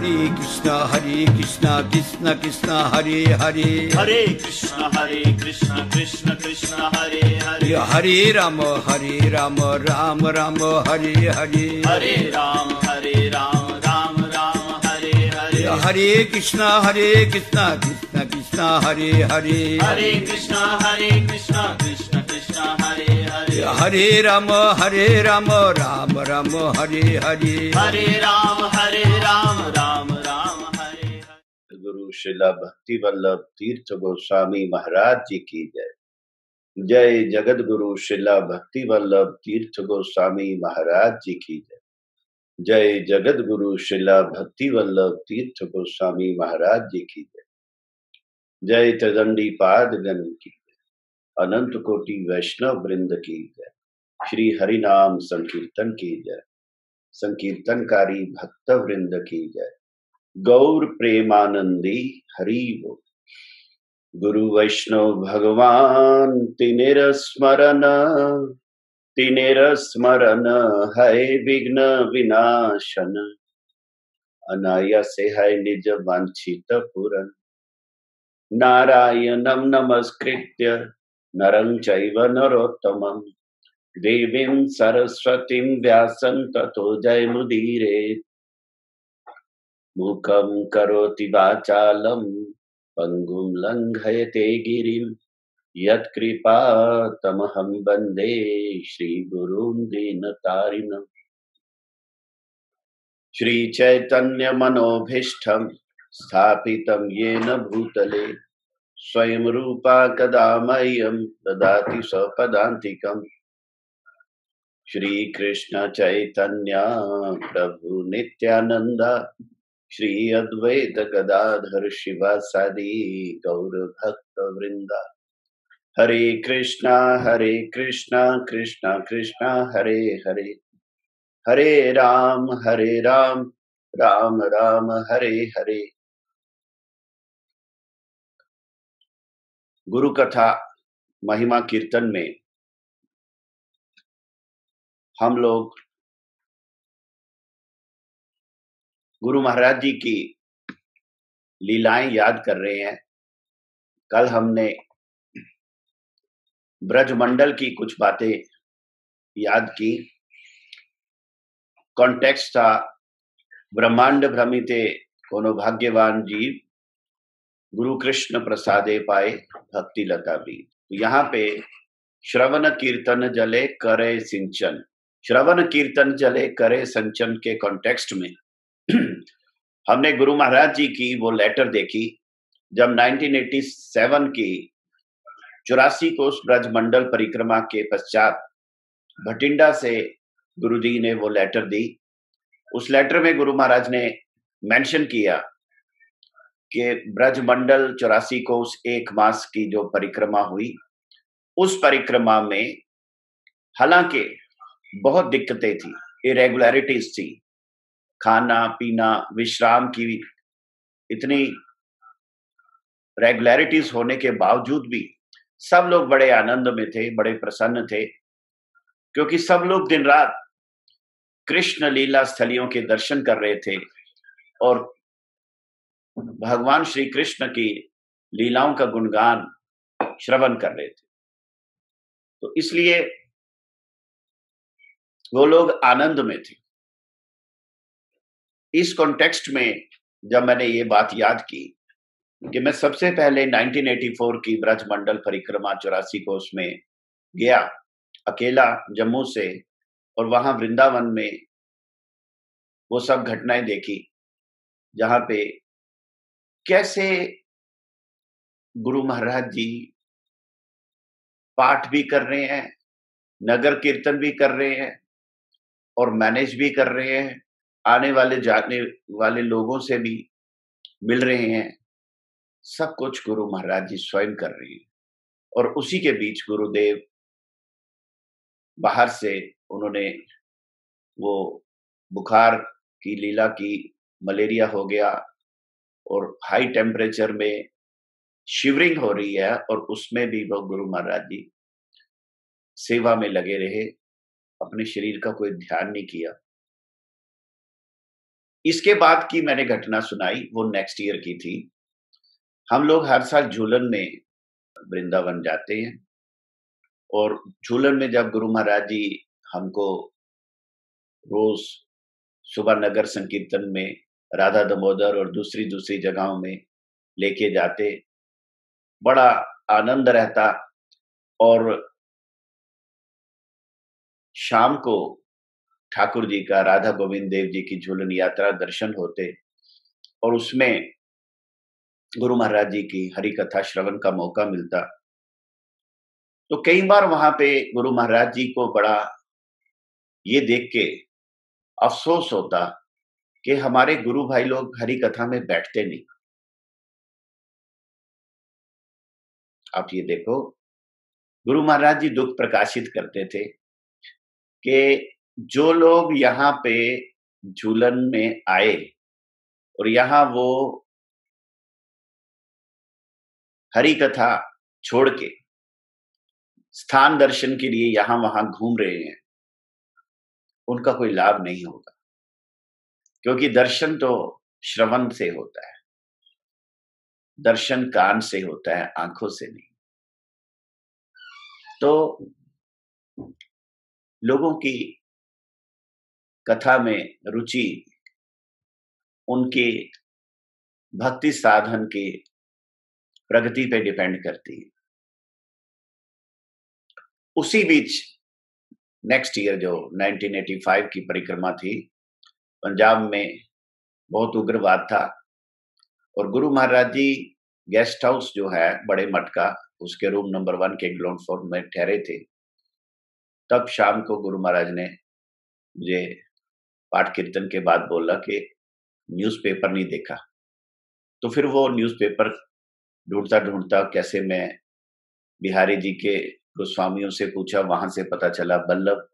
कृष्णा कृष्ण कृष्ण हरे हरे, हरे कृष्ण कृष्ण कृष्ण हरे हरे, हरे राम राम राम हरे हरे, हरे राम राम राम हरे हरे, हरे कृष्ण कृष्ण कृष्ण हरे हरे, हरे कृष्ण कृष्ण कृष्ण हरे हरे, हरे राम राम राम हरे हरे, हरे राम राम राम हरे हरे। गुरु श्रीला भक्ति वल्लभ तीर्थ गोस्वामी महाराज जी की जय। जय जगत गुरु श्रीला भक्ति वल्लभ तीर्थ गोस्वामी महाराज जी की जय। जय जगत गुरु श्रीला भक्ति वल्लभ तीर्थ गोस्वामी महाराज जी की जय। जय त्रिदंडी पाद गण की जय। अनंत कोटि वैष्णव वृंद की जय। श्री हरि नाम संकीर्तन की जय। संकीर्तनकारी भक्त वृंद की जय। गौर प्रेमानंदी हरि बोल। गुरु वैष्णव भगवान तिनेर स्मरण है विघ्न विनाशन। अनायासे है निज वांछित पूरन। नारायणं नमस्कृत्य नरं चैव नरोत्तमं देवीं सरस्वतीं व्यासं ततो जयमुदीरयेत्। मूकं करोति वाचालं पंगुं लंघयते गिरिं यत्कृपातमहं वन्दे श्रीगुरुं दीनतारिणम्। श्रीचैतन्यमनोभीष्टं स्थापितं येन भूतले स्वयं रूपा कदा मह्यं ददाति स्वपदान्तिकम्। श्रीकृष्ण चैतन्य प्रभु नित्यानंद श्री अद्वैत गदाधर शिवासादि गौर भक्त वृंदा। हरे कृष्णा कृष्णा कृष्णा हरे हरे, हरे राम राम राम हरे हरे। गुरु कथा महिमा कीर्तन में हम लोग गुरु महाराज जी की लीलाएं याद कर रहे हैं। कल हमने ब्रजमंडल की कुछ बातें याद की। कॉन्टेक्स्ट था ब्रह्मांड भ्रमिते कोनो भाग्यवान जीव गुरु कृष्ण प्रसादे पाए भक्ति लता भी। यहाँ पे श्रवण कीर्तन जले करे सिंचन, श्रवण कीर्तन जले करे संचन के कॉन्टेक्स्ट में हमने गुरु महाराज जी की वो लेटर देखी जब 1987 की 84 कोस ब्रजमंडल परिक्रमा के पश्चात भटिंडा से गुरुजी ने वो लेटर दी। उस लेटर में गुरु महाराज ने मेंशन किया कि ब्रजमंडल 84 कोस एक मास की जो परिक्रमा हुई, उस परिक्रमा में हालांकि बहुत दिक्कतें थी, इरेगुलरिटीज थी, खाना पीना विश्राम की इतनी रेगुलरिटीज होने के बावजूद भी सब लोग बड़े आनंद में थे, बड़े प्रसन्न थे, क्योंकि सब लोग दिन रात कृष्ण लीला स्थलियों के दर्शन कर रहे थे और भगवान श्री कृष्ण की लीलाओं का गुणगान श्रवण कर रहे थे। तो इसलिए वो लोग आनंद में थे। इस कॉन्टेक्स्ट में जब मैंने ये बात याद की कि मैं सबसे पहले 1984 की ब्रजमंडल परिक्रमा 84 कोस में गया अकेला जम्मू से, और वहां वृंदावन में वो सब घटनाएं देखी जहां पे कैसे गुरु महाराज जी पाठ भी कर रहे हैं, नगर कीर्तन भी कर रहे हैं और मैनेज भी कर रहे हैं, आने वाले जाने वाले लोगों से भी मिल रहे हैं। सब कुछ गुरु महाराज जी स्वयं कर रहे हैं। और उसी के बीच गुरुदेव बाहर से उन्होंने वो बुखार की लीला की, मलेरिया हो गया और हाई टेम्परेचर में शिवरिंग हो रही है, और उसमें भी वो गुरु महाराज जी सेवा में लगे रहे, अपने शरीर का कोई ध्यान नहीं किया। इसके बाद की मैंने घटना सुनाई वो नेक्स्ट ईयर की थी। हम लोग हर साल झूलन में वृंदावन जाते हैं और झूलन में जब गुरु महाराज जी हमको रोज सुबह नगर संकीर्तन में राधा दामोदर और दूसरी दूसरी जगहों में लेके जाते, बड़ा आनंद रहता। और शाम को ठाकुर जी का, राधा गोविंद देव जी की झूलन यात्रा दर्शन होते और उसमें गुरु महाराज जी की हरि कथा श्रवण का मौका मिलता। तो कई बार वहां पे गुरु महाराज जी को बड़ा ये देख के अफसोस होता कि हमारे गुरु भाई लोग हरि कथा में बैठते नहीं। आप ये देखो, गुरु महाराज जी दुख प्रकाशित करते थे कि जो लोग यहाँ पे झूलन में आए और यहाँ वो हरि कथा छोड़ के स्थान दर्शन के लिए यहां वहां घूम रहे हैं, उनका कोई लाभ नहीं होगा, क्योंकि दर्शन तो श्रवण से होता है, दर्शन कान से होता है, आंखों से नहीं। तो लोगों की कथा में रुचि उनके भक्ति साधन के प्रगति पे डिपेंड करती है। उसी बीच नेक्स्ट ईयर जो 1985 की परिक्रमा थी, पंजाब में बहुत उग्रवाद था और गुरु महाराज जी गेस्ट हाउस जो है बड़े मठ का, उसके रूम नंबर 1 के ग्राउंड फ्लोर में ठहरे थे। तब शाम को गुरु महाराज ने मुझे पाठ कीर्तन के बाद बोला कि न्यूज़पेपर नहीं देखा। तो फिर वो न्यूज़पेपर ढूंढता ढूंढता कैसे मैं बिहारी जी के गोस्वामियों से पूछा, वहां से पता चला वल्लभ,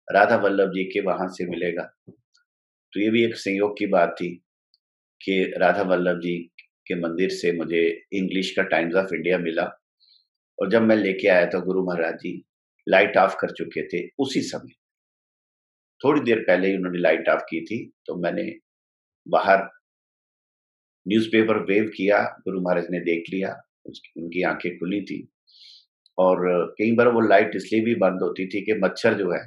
राधा वल्लभ जी के वहां से मिलेगा। तो ये भी एक संयोग की बात थी कि राधा वल्लभ जी के मंदिर से मुझे इंग्लिश का टाइम्स ऑफ इंडिया मिला। और जब मैं लेके आया तो गुरु महाराज जी लाइट ऑफ कर चुके थे। उसी समय थोड़ी देर पहले ही उन्होंने लाइट ऑफ की थी। तो मैंने बाहर न्यूज़पेपर वेव किया, गुरु महाराज ने देख लिया, उनकी आंखें खुली थी। और कई बार वो लाइट इसलिए भी बंद होती थी कि मच्छर जो है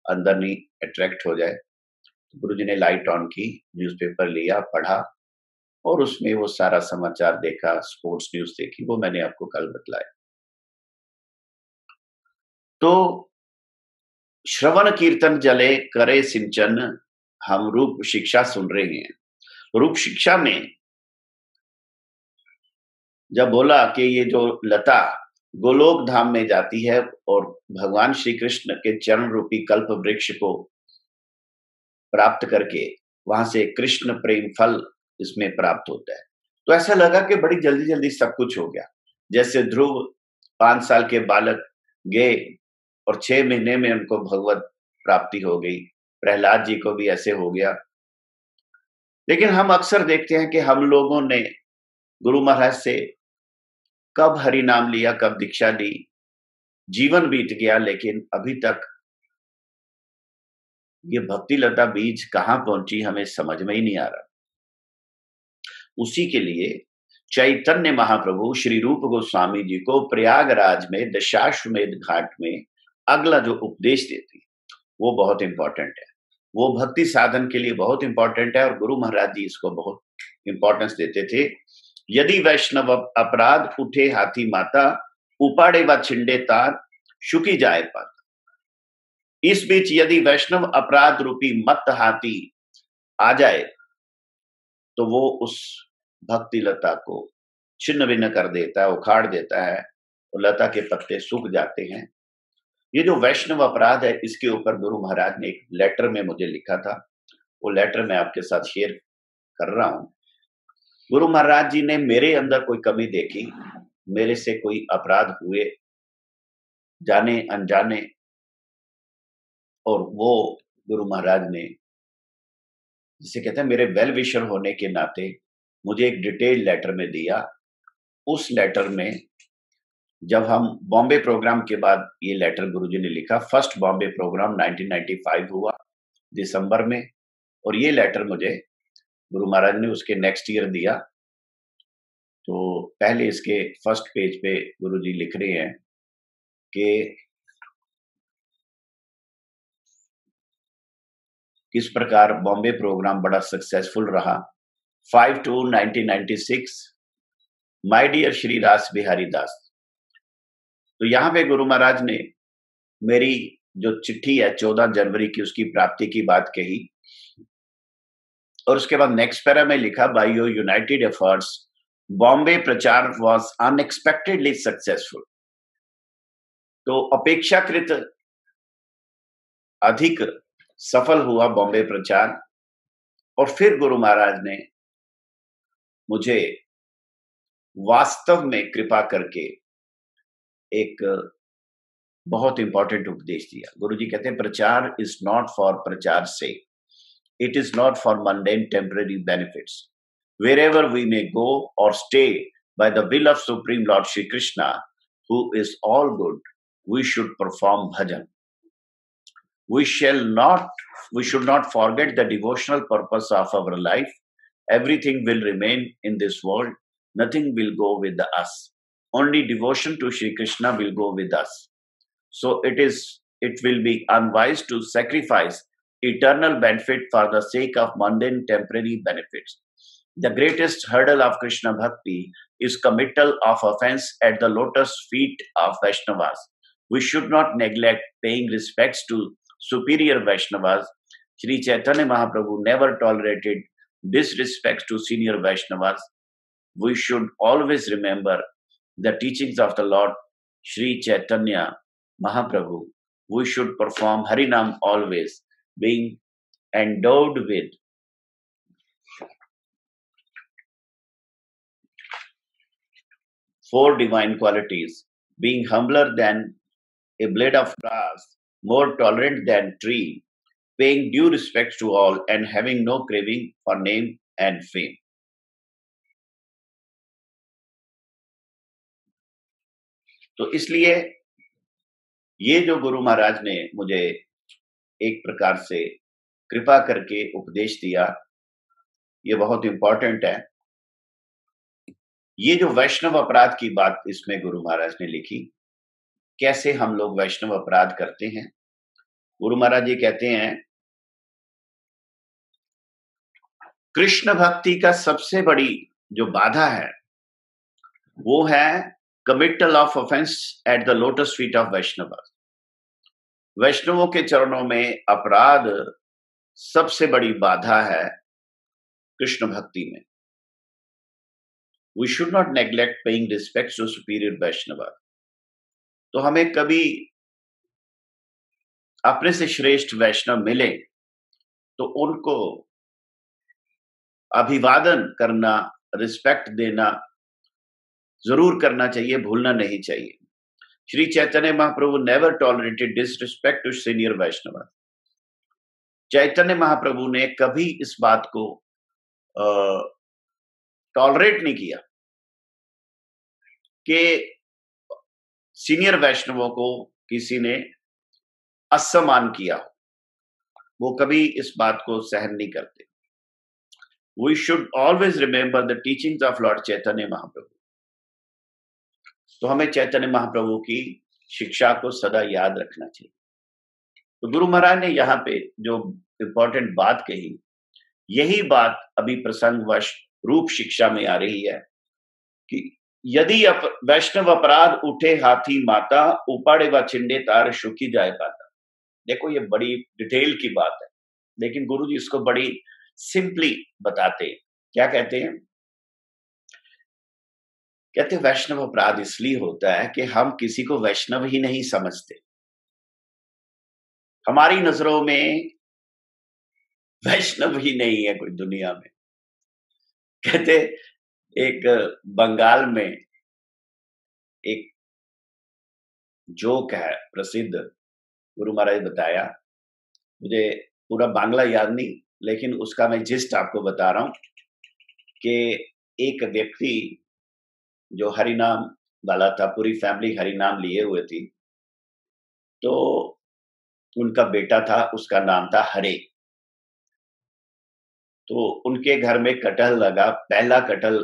अंदर नहीं अट्रैक्ट हो जाए। तो गुरु जी ने लाइट ऑन की, न्यूज़पेपर लिया, पढ़ा और उसमें वो सारा समाचार देखा, स्पोर्ट्स न्यूज देखी, वो मैंने आपको कल बतलाया। तो श्रवण कीर्तन जले करे सिंचन, हम रूप शिक्षा सुन रहे हैं। रूप शिक्षा में जब बोला कि ये जो लता गोलोक धाम में जाती है और भगवान श्री कृष्ण के चरण रूपी कल्प वृक्ष को प्राप्त करके वहां से कृष्ण प्रेम फल इसमें प्राप्त होता है, तो ऐसा लगा कि बड़ी जल्दी जल्दी सब कुछ हो गया। जैसे ध्रुव 5 साल के बालक गए और 6 महीने में उनको भगवत प्राप्ति हो गई, प्रहलाद जी को भी ऐसे हो गया। लेकिन हम अक्सर देखते हैं कि हम लोगों ने गुरु महाराज से कब हरि नाम लिया, कब दीक्षा ली, जीवन बीत गया, लेकिन अभी तक ये भक्ति लता बीज कहां पहुंची हमें समझ में ही नहीं आ रहा। उसी के लिए चैतन्य महाप्रभु श्री रूप गोस्वामी जी को प्रयागराज में दशाश्वमेध घाट में अगला जो उपदेश देती वो बहुत इंपॉर्टेंट है, वो भक्ति साधन के लिए बहुत इंपॉर्टेंट है। और गुरु महाराज जी इसको बहुत इंपॉर्टेंस देते थे। यदि वैष्णव अपराध उठे हाथी माता, उपाड़े व छिंडे तार, शुकी जाए पाता। इस बीच यदि वैष्णव अपराध रूपी मत हाथी आ जाए तो वो उस भक्ति लता को छिन्न भिन्न कर देता है, उखाड़ देता है, और लता के पत्ते सूख जाते हैं। ये जो वैष्णव अपराध है, इसके ऊपर गुरु महाराज ने एक लेटर में मुझे लिखा था, वो लेटर मैं आपके साथ शेयर कर रहा हूं। गुरु महाराज जी ने मेरे अंदर कोई कमी देखी, मेरे से कोई अपराध हुए जाने अनजाने, और वो गुरु महाराज ने, जिसे कहते हैं मेरे वेल विशर होने के नाते, मुझे एक डिटेल लेटर में दिया। उस लेटर में जब हम बॉम्बे प्रोग्राम के बाद ये लेटर गुरुजी ने लिखा, फर्स्ट बॉम्बे प्रोग्राम 1995 हुआ दिसंबर में, और ये लेटर मुझे गुरु महाराज ने उसके नेक्स्ट ईयर दिया। तो पहले इसके फर्स्ट पेज पे गुरु जी लिख रहे हैं कि किस प्रकार बॉम्बे प्रोग्राम बड़ा सक्सेसफुल रहा। 5/2/1996 माय डियर श्री रास बिहारी दास। तो यहाँ पे गुरु महाराज ने मेरी जो चिट्ठी है 14 जनवरी की, उसकी प्राप्ति की बात कही, और उसके बाद नेक्स्ट पैरा में लिखा, by your United efforts Bombay प्रचार वाज अनएक्सपेक्टेडली सक्सेसफुल। तो अपेक्षाकृत अधिक सफल हुआ बॉम्बे प्रचार। और फिर गुरु महाराज ने मुझे वास्तव में कृपा करके एक बहुत इंपॉर्टेंट उपदेश दिया। गुरु जी कहते हैं, प्रचार इज नॉट फॉर प्रचार से, it is not for mundane temporary benefits. Wherever we may go or stay by the will of Supreme Lord Shri Krishna, who is all good, we should perform bhajan. We should not forget the devotional purpose of our life. Everything will remain in this world. Nothing will go with us. Only devotion to Shri Krishna will go with us. So it will be unwise to sacrifice eternal benefit for the sake of mundane temporary benefits. The greatest hurdle of Krishna Bhakti is committal of offense at the lotus feet of Vaishnavas. We should not neglect paying respects to superior Vaishnavas. Sri Chaitanya Mahaprabhu never tolerated disrespect to senior Vaishnavas. We should always remember the teachings of the Lord Sri Chaitanya Mahaprabhu. We should perform Harinam always, being endowed with four divine qualities: being humbler than a blade of grass, more tolerant than tree, paying due respects to all, and having no craving for name and fame. तो इसलिए ये जो गुरु महाराज ने मुझे एक प्रकार से कृपा करके उपदेश दिया, ये बहुत इंपॉर्टेंट है। ये जो वैष्णव अपराध की बात इसमें गुरु महाराज ने लिखी, कैसे हम लोग वैष्णव अपराध करते हैं। गुरु महाराज जी कहते हैं, कृष्ण भक्ति का सबसे बड़ी जो बाधा है वो है committal of offence at the lotus feet of Vaishnav. वैष्णवों के चरणों में अपराध सबसे बड़ी बाधा है कृष्ण भक्ति में। We should not neglect paying respects to superior Vaishnava. तो हमें कभी अपने से श्रेष्ठ वैष्णव मिले तो उनको अभिवादन करना, रिस्पेक्ट देना जरूर करना चाहिए, भूलना नहीं चाहिए। Shri Chaitanya Mahaprabhu never tolerated disrespect to senior Vaishnav. Chaitanya Mahaprabhu ने कभी इस बात को टॉलरेट नहीं किया कि सीनियर वैष्णवों को किसी ने असम्मान किया हो, वो कभी इस बात को सहन नहीं करते। We should always remember the teachings of Lord Chaitanya Mahaprabhu. तो हमें चैतन्य महाप्रभु की शिक्षा को सदा याद रखना चाहिए। तो गुरु महाराज ने यहाँ पे जो इंपॉर्टेंट बात कही, यही बात अभी प्रसंगवश रूप शिक्षा में आ रही है कि यदि वैष्णव अपराध उठे हाथी माता, उपाड़े व छिंडे तार शुकी जाए पाता। देखो ये बड़ी डिटेल की बात है, लेकिन गुरु जी इसको बड़ी सिंपली बताते हैं। क्या कहते हैं? कहते वैष्णव अपराध इसलिए होता है कि हम किसी को वैष्णव ही नहीं समझते। हमारी नजरों में वैष्णव ही नहीं है कोई दुनिया में। कहते एक बंगाल में एक जोक है प्रसिद्ध, गुरु महाराज बताया, मुझे पूरा बांग्ला याद नहीं, लेकिन उसका मैं जिस्ट आपको बता रहा हूं कि एक व्यक्ति जो हरिनाम वाला था, पूरी फैमिली हरिनाम लिए हुए थी, तो उनका बेटा था, उसका नाम था हरे। तो उनके घर में कटहल लगा, पहला कटहल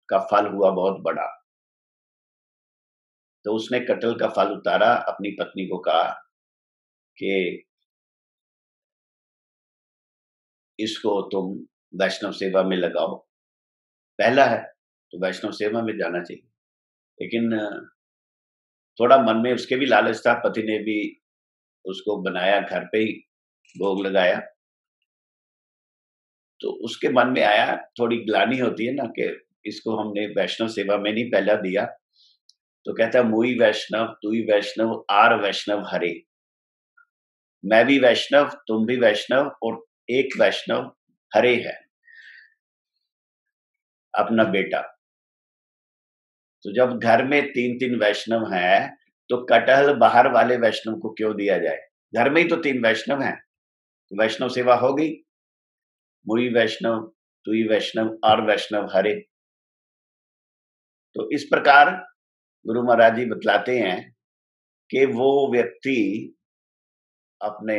का फल हुआ बहुत बड़ा। तो उसने कटहल का फल उतारा, अपनी पत्नी को कहा कि इसको तुम वैष्णव सेवा में लगाओ, पहला है तो वैष्णव सेवा में जाना चाहिए। लेकिन थोड़ा मन में उसके भी लालच था, पति ने भी उसको बनाया, घर पे ही भोग लगाया। तो उसके मन में आया, थोड़ी ग्लानि होती है ना कि इसको हमने वैष्णव सेवा में नहीं पहला दिया। तो कहता है मुई वैष्णव, तू ही वैष्णव, आर वैष्णव हरे। मैं भी वैष्णव, तुम भी वैष्णव, और एक वैष्णव हरे है, अपना बेटा। तो जब घर में 3-3 वैष्णव हैं, तो कटहल बाहर वाले वैष्णव को क्यों दिया जाए? घर में ही तो 3 वैष्णव हैं, तो वैष्णव सेवा हो गई। मुई वैष्णव, तू ही वैष्णव, और वैष्णव हरे। तो इस प्रकार गुरु महाराज जी बतलाते हैं कि वो व्यक्ति अपने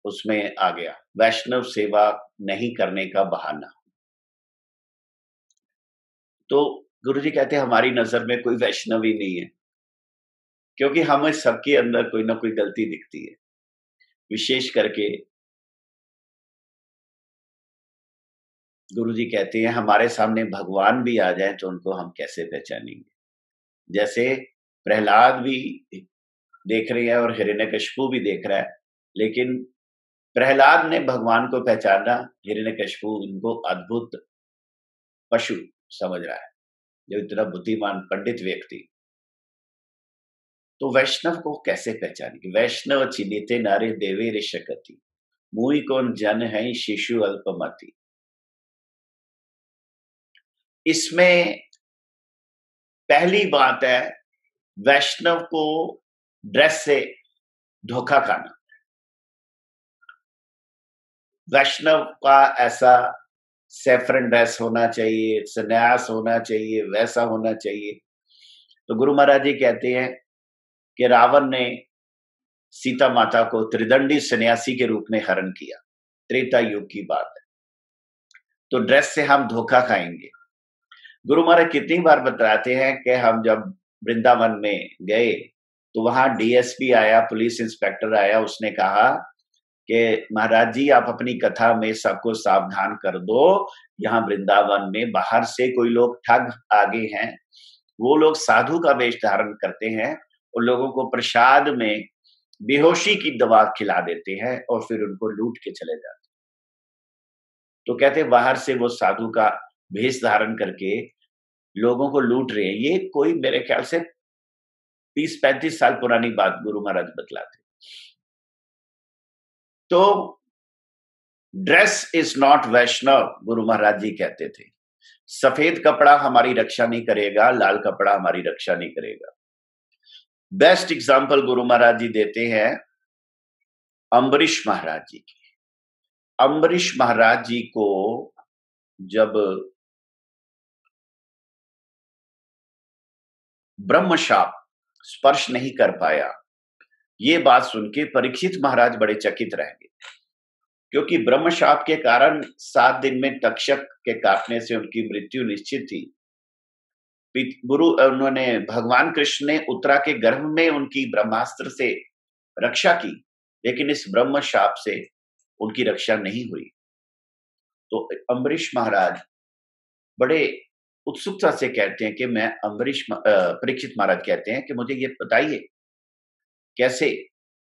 उसमें आ गया, वैष्णव सेवा नहीं करने का बहाना। तो गुरु जी कहते हैं हमारी नजर में कोई वैष्णव ही नहीं है, क्योंकि हमें सबके अंदर कोई ना कोई गलती दिखती है। विशेष करके गुरु जी कहते हैं हमारे सामने भगवान भी आ जाए तो उनको हम कैसे पहचानेंगे? जैसे प्रहलाद भी देख रहे हैं और हिरण्यकशिपु भी देख रहा है, लेकिन प्रहलाद ने भगवान को पहचाना, हिरण्यकशिपु उनको अद्भुत पशु समझ रहा है, जो इतना बुद्धिमान पंडित व्यक्ति। तो वैष्णव को कैसे पहचानेंगे? वैष्णव चिन्हिते नारे देवे ऋषकति, मुई कौन जन है शिशु अल्पमति। इसमें पहली बात है, वैष्णव को ड्रेस से धोखा खाना। वैष्णव का ऐसा सैफरन ड्रेस होना चाहिए, सन्यास होना चाहिए, वैसा होना चाहिए। तो गुरु महाराज जी कहते हैं कि रावण ने सीता माता को त्रिदंडी सन्यासी के रूप में हरण किया, त्रेता युग की बात है। तो ड्रेस से हम धोखा खाएंगे। गुरु महाराज कितनी बार बताते हैं कि हम जब वृंदावन में गए तो वहां डीएसपी आया, पुलिस इंस्पेक्टर आया, उसने कहा कि महाराज जी आप अपनी कथा में सबको सावधान कर दो, यहाँ वृंदावन में बाहर से कोई लोग ठग आगे हैं, वो लोग साधु का वेश धारण करते हैं और लोगों को प्रसाद में बेहोशी की दवा खिला देते हैं और फिर उनको लूट के चले जाते हैं। तो कहते बाहर से वो साधु का भेष धारण करके लोगों को लूट रहे हैं। ये कोई मेरे ख्याल से 30-35 साल पुरानी बात गुरु महाराज बतलाते। तो ड्रेस इज नॉट वैष्णव, गुरु महाराज जी कहते थे। सफेद कपड़ा हमारी रक्षा नहीं करेगा, लाल कपड़ा हमारी रक्षा नहीं करेगा। बेस्ट एग्जाम्पल गुरु महाराज जी देते हैं अम्बरीश महाराज जी की। अम्बरीश महाराज जी को जब ब्रह्मशाप स्पर्श नहीं कर पाया, ये बात सुन के परीक्षित महाराज बड़े चकित रह गए, क्योंकि ब्रह्मशाप के कारण 7 दिन में तक्षक के काटने से उनकी मृत्यु निश्चित थी। उन्होंने भगवान कृष्ण ने उत्तरा के गर्भ में उनकी ब्रह्मास्त्र से रक्षा की, लेकिन इस ब्रह्मशाप से उनकी रक्षा नहीं हुई। तो अम्बरीश महाराज बड़े उत्सुकता से कहते हैं कि मैं परीक्षित महाराज कहते हैं कि मुझे ये बताइए कैसे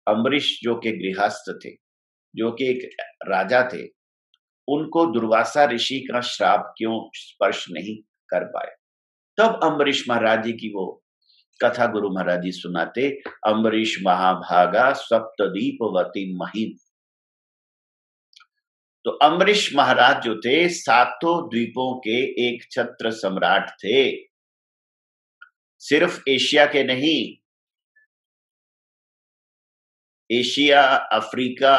अम्बरीश जो के गृहस्थ थे, जो कि एक राजा थे, उनको दुर्वासा ऋषि का श्राप क्यों स्पर्श नहीं कर पाए। तब अम्बरीश महाराज जी की वो कथा गुरु महाराज जी सुनाते, अम्बरीश महाभागा सप्तदीपवती महिम। तो अम्बरीश महाराज जो थे 7 द्वीपों के एक छत्र सम्राट थे, सिर्फ एशिया के नहीं, एशिया, अफ्रीका,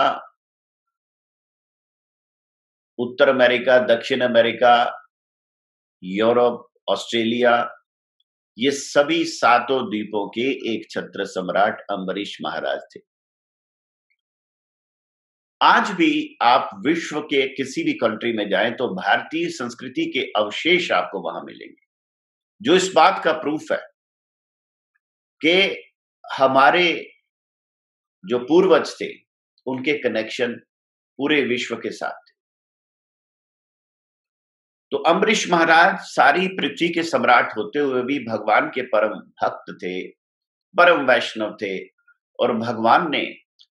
उत्तर अमेरिका, दक्षिण अमेरिका, यूरोप, ऑस्ट्रेलिया, ये सभी 7 द्वीपों के एक छत्र सम्राट अम्बरीश महाराज थे। आज भी आप विश्व के किसी भी कंट्री में जाएं तो भारतीय संस्कृति के अवशेष आपको वहां मिलेंगे, जो इस बात का प्रूफ है कि हमारे जो पूर्वज थे उनके कनेक्शन पूरे विश्व के साथ थे। तो अम्बरीश महाराज सारी पृथ्वी के सम्राट होते हुए भी भगवान के परम भक्त थे, परम वैष्णव थे, और भगवान ने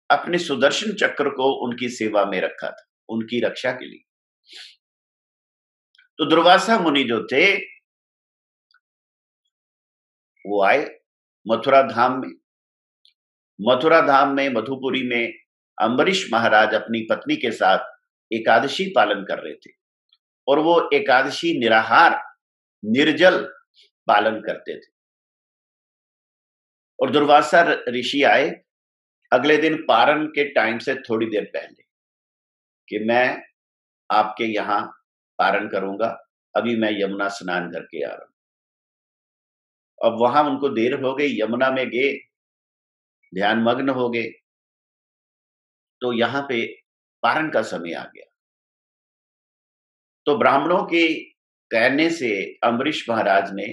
अपने सुदर्शन चक्र को उनकी सेवा में रखा था, उनकी रक्षा के लिए। तो दुर्वासा मुनि जो थे वो आए मथुरा धाम में। मथुरा धाम में, मधुपुरी में अम्बरीश महाराज अपनी पत्नी के साथ एकादशी पालन कर रहे थे, और वो एकादशी निराहार निर्जल पालन करते थे। और दुर्वासा ऋषि आए अगले दिन पारण के टाइम से थोड़ी देर पहले कि मैं आपके यहां पारण करूंगा, अभी मैं यमुना स्नान करके आ रहा हूं। अब वहां उनको देर हो गई, यमुना में गए, ध्यान मग्न हो गए, तो यहां पे पारण का समय आ गया। तो ब्राह्मणों के कहने से अम्बरीश महाराज ने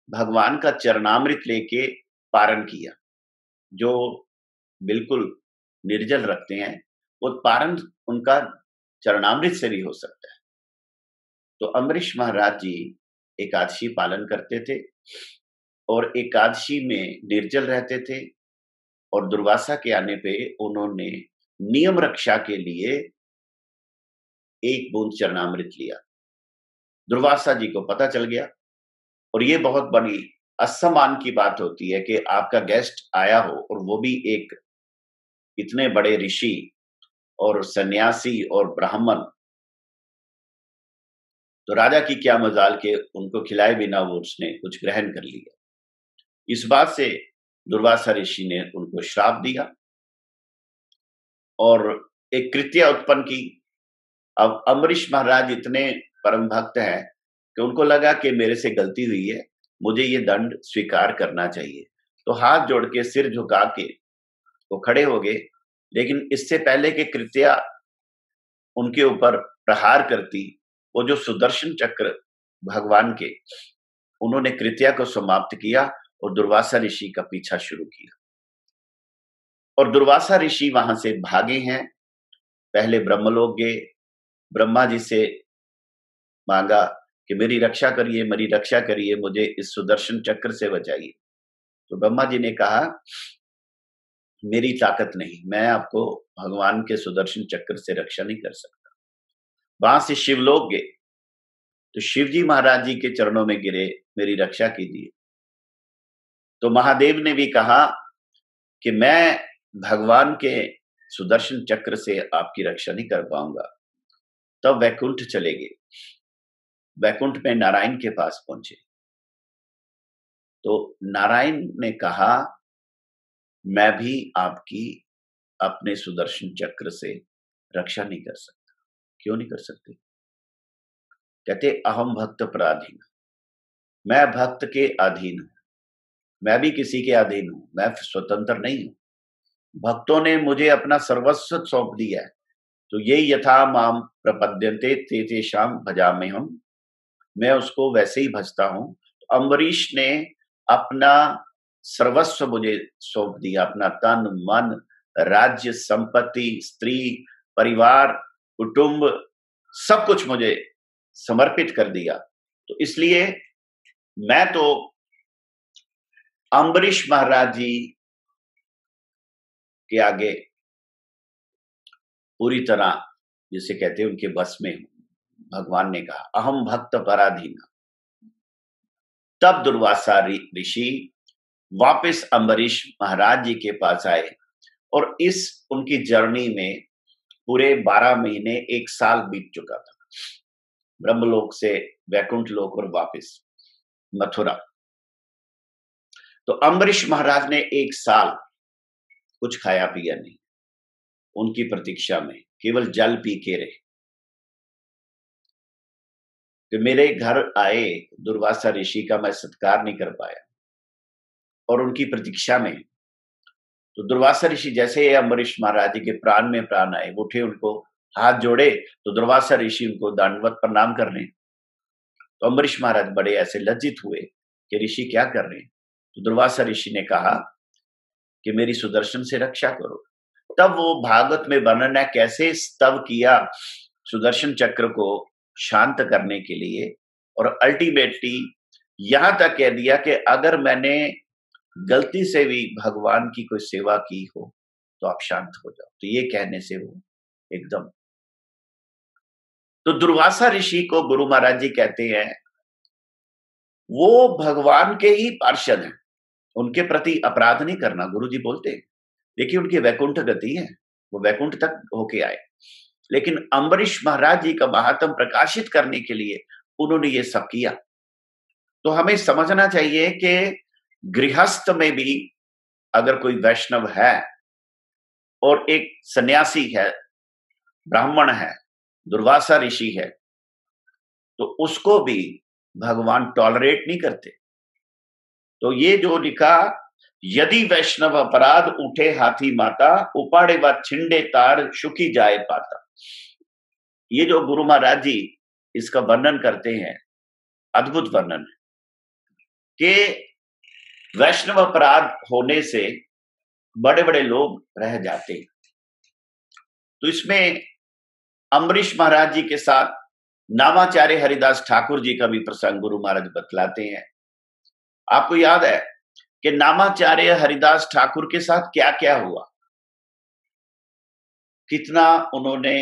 भगवान का चरणामृत लेके पारण किया। जो बिल्कुल निर्जल रखते हैं वो पारण उनका चरणामृत से भी हो सकता है। तो अम्बरीश महाराज जी एकादशी पालन करते थे और एकादशी में निर्जल रहते थे, और दुर्वासा के आने पे उन्होंने नियम रक्षा के लिए एक बूंद चरणामृत लिया। दुर्वासा जी को पता चल गया, और ये बहुत बड़ी असम्मान की बात होती है कि आपका गेस्ट आया हो और वो भी एक इतने बड़े ऋषि और सन्यासी और ब्राह्मण। तो राजा की क्या मजाल के उनको खिलाए बिना वो उसने कुछ ग्रहण कर लिया। इस बात से दुर्वासा ऋषि ने उनको श्राप दिया और एक कृत्या उत्पन्न की। अब अम्बरीश महाराज इतने परम भक्त हैं कि उनको लगा कि मेरे से गलती हुई है, मुझे ये दंड स्वीकार करना चाहिए। तो हाथ जोड़ के सिर झुका के वो खड़े हो गए, लेकिन इससे पहले कि कृत्या उनके ऊपर प्रहार करती, वो जो सुदर्शन चक्र भगवान के, उन्होंने कृत्या को समाप्त किया और दुर्वासा ऋषि का पीछा शुरू किया। और दुर्वासा ऋषि वहां से भागे हैं। पहले ब्रह्मलोक गए, ब्रह्मा जी से मांगा कि मेरी रक्षा करिए, मेरी रक्षा करिए, मुझे इस सुदर्शन चक्र से बचाइए। तो ब्रह्मा जी ने कहा मेरी ताकत नहीं, मैं आपको भगवान के सुदर्शन चक्र से रक्षा नहीं कर सकता। वहां से शिवलोक गए, तो शिव जी महाराज जी के चरणों में गिरे, मेरी रक्षा कीजिए। तो महादेव ने भी कहा कि मैं भगवान के सुदर्शन चक्र से आपकी रक्षा नहीं कर पाऊंगा। तब वैकुंठ चले गए, वैकुंठ में नारायण के पास पहुंचे। तो नारायण ने कहा मैं भी आपकी अपने सुदर्शन चक्र से रक्षा नहीं कर सकता। क्यों नहीं कर सकते? कहते अहम भक्त पराधीन, मैं भक्त के अधीन हूं, मैं भी किसी के अधीन हूं, मैं स्वतंत्र नहीं हूं। भक्तों ने मुझे अपना सर्वस्व सौंप दिया है, तो ये यथा माम प्रपद्यन्ते ते तेषां भजाम्यहम्, मैं उसको वैसे ही भजता हूं। तो अम्बरीश ने अपना सर्वस्व मुझे सौंप दिया, अपना तन मन राज्य संपत्ति स्त्री परिवार कुटुंब सब कुछ मुझे समर्पित कर दिया। तो इसलिए मैं तो अम्बरीश महाराज जी के आगे पूरी तरह जिसे कहते हैं उनके बस में हूं। भगवान ने कहा अहम भक्त पराधीन। तब दुर्वासा ऋषि वापस अम्बरीश महाराज जी के पास आए, और इस उनकी जर्नी में पूरे 12 महीने 1 साल बीत चुका था, ब्रह्मलोक से वैकुंठ लोक और वापस मथुरा। तो अम्बरीश महाराज ने 1 साल कुछ खाया पिया नहीं, उनकी प्रतीक्षा में केवल जल पी के रहे। कि मेरे घर आए दुर्वासा ऋषि का मैं सत्कार नहीं कर पाया, और उनकी प्रतीक्षा में तो दुर्वासा ऋषि जैसे अम्बरीश महाराज जी के प्राण में प्राण आए, वो उठे, उनको हाथ जोड़े, तो दुर्वासा ऋषि उनको दंडवत प्रणाम करने। तो अम्बरीश महाराज बड़े ऐसे लज्जित हुए कि ऋषि क्या कर रहे हैं। तो दुर्वासा ऋषि ने कहा कि मेरी सुदर्शन से रक्षा करो। तब वो भागवत में वर्णन है कैसे स्तव किया सुदर्शन चक्र को शांत करने के लिए, और अल्टीमेटली यहां तक कह दिया कि अगर मैंने गलती से भी भगवान की कोई सेवा की हो तो आप शांत हो जाओ। तो ये कहने से वो एकदम, तो दुर्वासा ऋषि को गुरु महाराज जी कहते हैं वो भगवान के ही पार्षद हैं, उनके प्रति अपराध नहीं करना, गुरु जी बोलते हैं। देखिए उनकी वैकुंठ गति है, वो वैकुंठ तक होके आए, लेकिन अम्बरीश महाराज जी का महात्म प्रकाशित करने के लिए उन्होंने ये सब किया। तो हमें समझना चाहिए कि गृहस्थ में भी अगर कोई वैष्णव है और एक सन्यासी है, ब्राह्मण है, दुर्वासा ऋषि है, तो उसको भी भगवान टॉलरेट नहीं करते। तो ये जो लिखा, यदि वैष्णव अपराध उठे हाथी माता, उपाड़े व छिंडे तार शुकी जाए पाता। ये जो गुरु महाराज जी इसका वर्णन करते हैं, अद्भुत वर्णन है कि वैष्णव अपराध होने से बड़े बड़े लोग रह जाते हैं। तो इसमें अम्बरीश महाराज जी के साथ नामाचार्य हरिदास ठाकुर जी का भी प्रसंग गुरु महाराज बतलाते हैं। आपको याद है कि नामाचार्य हरिदास ठाकुर के साथ क्या क्या हुआ, कितना उन्होंने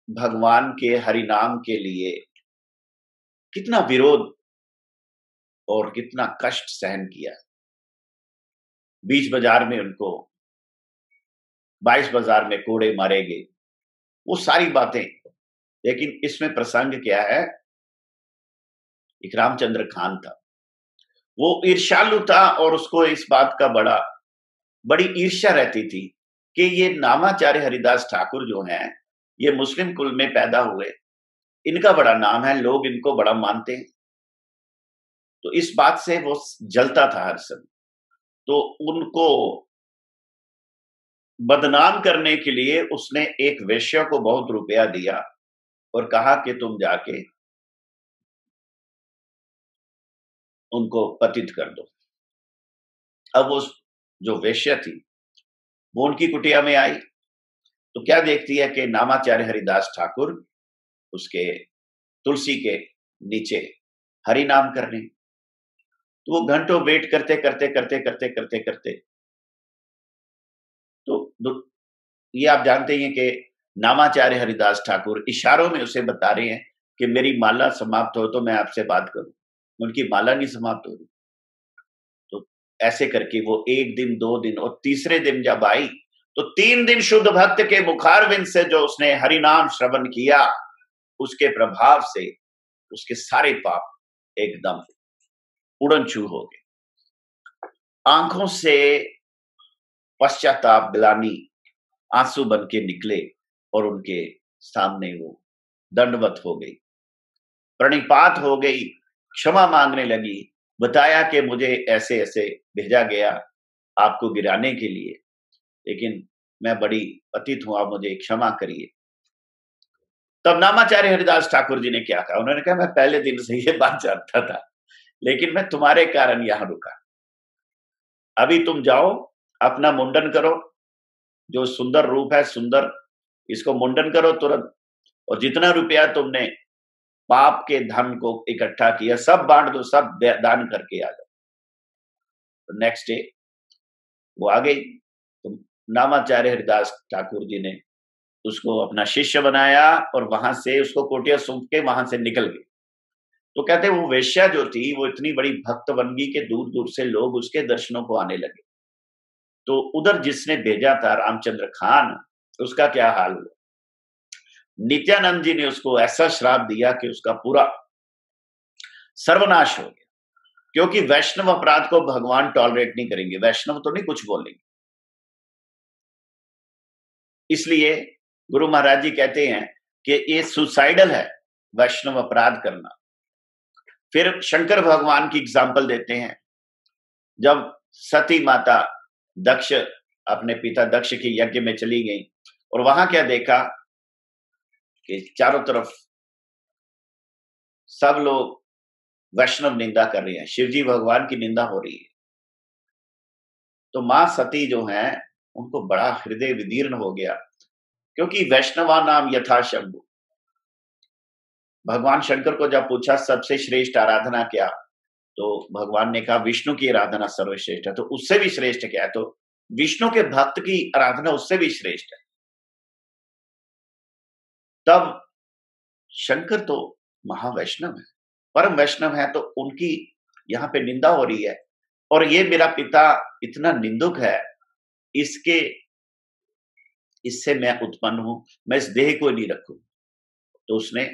भगवान के हरिनाम के लिए कितना विरोध और कितना कष्ट सहन किया। बीच बाजार में उनको 22 बाजार में कोड़े मारे गए, वो सारी बातें। लेकिन इसमें प्रसंग क्या है, एक रामचंद्र खान था, वो ईर्ष्यालु था और उसको इस बात का बड़ी ईर्ष्या रहती थी कि ये नामाचार्य हरिदास ठाकुर जो हैं, ये मुस्लिम कुल में पैदा हुए, इनका बड़ा नाम है, लोग इनको बड़ा मानते हैं। तो इस बात से वो जलता था हर समय। तो उनको बदनाम करने के लिए उसने एक वेश्या को बहुत रुपया दिया और कहा कि तुम जाके उनको पतित कर दो। अब वो जो वेश्या थी वो उनकी कुटिया में आई, तो क्या देखती है कि नामाचार्य हरिदास ठाकुर उसके तुलसी के नीचे हरि नाम करने। तो वो घंटों वेट करते करते करते करते करते करते तो ये आप जानते हैं कि नामाचार्य हरिदास ठाकुर इशारों में उसे बता रहे हैं कि मेरी माला समाप्त हो तो मैं आपसे बात करूं। उनकी माला नहीं समाप्त हो रही। तो ऐसे करके वो 1 दिन 2 दिन और तीसरे दिन जब आई तो 3 दिन शुद्ध भक्त के मुखारविंद से जो उसने हरिनाम श्रवण किया, उसके प्रभाव से उसके सारे पाप एकदम उड़न छू हो गए। आंखों से पश्चाताप ग्लानि आंसू बन के निकले और उनके सामने वो दंडवत हो गई, प्रणिपात हो गई, क्षमा मांगने लगी, बताया कि मुझे ऐसे ऐसे भेजा गया आपको गिराने के लिए, लेकिन मैं बड़ी पतित हूं, आप मुझे क्षमा करिए। तब नामाचार्य हरिदास ठाकुर जी ने क्या कहा, उन्होंने कहा मैं पहले दिन से ये बात जानता था, लेकिन मैं तुम्हारे कारण यहां रुका। अभी तुम जाओ, अपना मुंडन करो, जो सुंदर रूप है सुंदर, इसको मुंडन करो तुरंत, और जितना रुपया तुमने पाप के धन को इकट्ठा किया सब बांट दो, सब दान करके आ जाओ। तो नेक्स्ट डे वो आ गई। तो नामाचार्य हरिदास ठाकुर जी ने उसको अपना शिष्य बनाया और वहां से उसको कोटिया सूंघ के वहां से निकल गए। तो कहते वो वेश्या जो थी वो इतनी बड़ी भक्त बन गई कि दूर दूर से लोग उसके दर्शनों को आने लगे। तो उधर जिसने भेजा था रामचंद्र खान, उसका क्या हाल हुआ, नित्यानंद जी ने उसको ऐसा श्राप दिया कि उसका पूरा सर्वनाश हो गया, क्योंकि वैष्णव अपराध को भगवान टॉलरेट नहीं करेंगे, वैष्णव तो नहीं कुछ बोलेंगे। इसलिए गुरु महाराज जी कहते हैं कि ये सुसाइडल है वैष्णव अपराध करना। फिर शंकर भगवान की एग्जाम्पल देते हैं, जब सती माता दक्ष अपने पिता दक्ष के यज्ञ में चली गई और वहां क्या देखा कि चारों तरफ सब लोग वैष्णव निंदा कर रहे हैं, शिवजी भगवान की निंदा हो रही है। तो मां सती जो है उनको बड़ा हृदय विदीर्ण हो गया, क्योंकि वैष्णवा नाम यथा शंभु। भगवान शंकर को जब पूछा सबसे श्रेष्ठ आराधना क्या, तो भगवान ने कहा विष्णु की आराधना सर्वश्रेष्ठ है। तो उससे भी श्रेष्ठ क्या है? तो विष्णु के भक्त की आराधना उससे भी श्रेष्ठ है। तब शंकर तो महावैष्णव है, परम वैष्णव है, तो उनकी यहाँ पे निंदा हो रही है और ये मेरा पिता इतना निंदुक है, इससे मैं उत्पन्न हूं, मैं इस देह को नहीं रखूं। तो उसने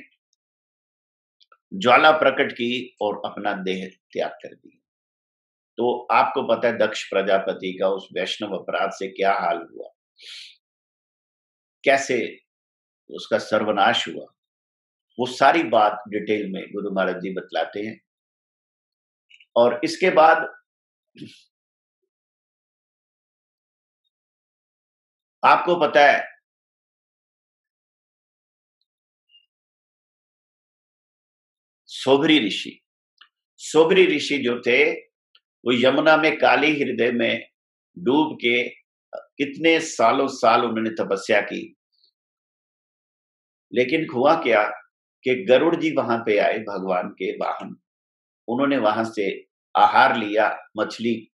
ज्वाला प्रकट की और अपना देह त्याग कर दिया। तो आपको पता है दक्ष प्रजापति का उस वैष्णव अपराध से क्या हाल हुआ, कैसे उसका सर्वनाश हुआ, वो सारी बात डिटेल में गुरु महाराज जी बतलाते हैं। और इसके बाद आपको पता है सोबरी ऋषि जो थे वो यमुना में काली हृदय में डूब के कितने सालों साल उन्होंने तपस्या की। लेकिन हुआ क्या कि गरुड़ जी वहां पे आए, भगवान के वाहन, उन्होंने वहां से आहार लिया, मछली।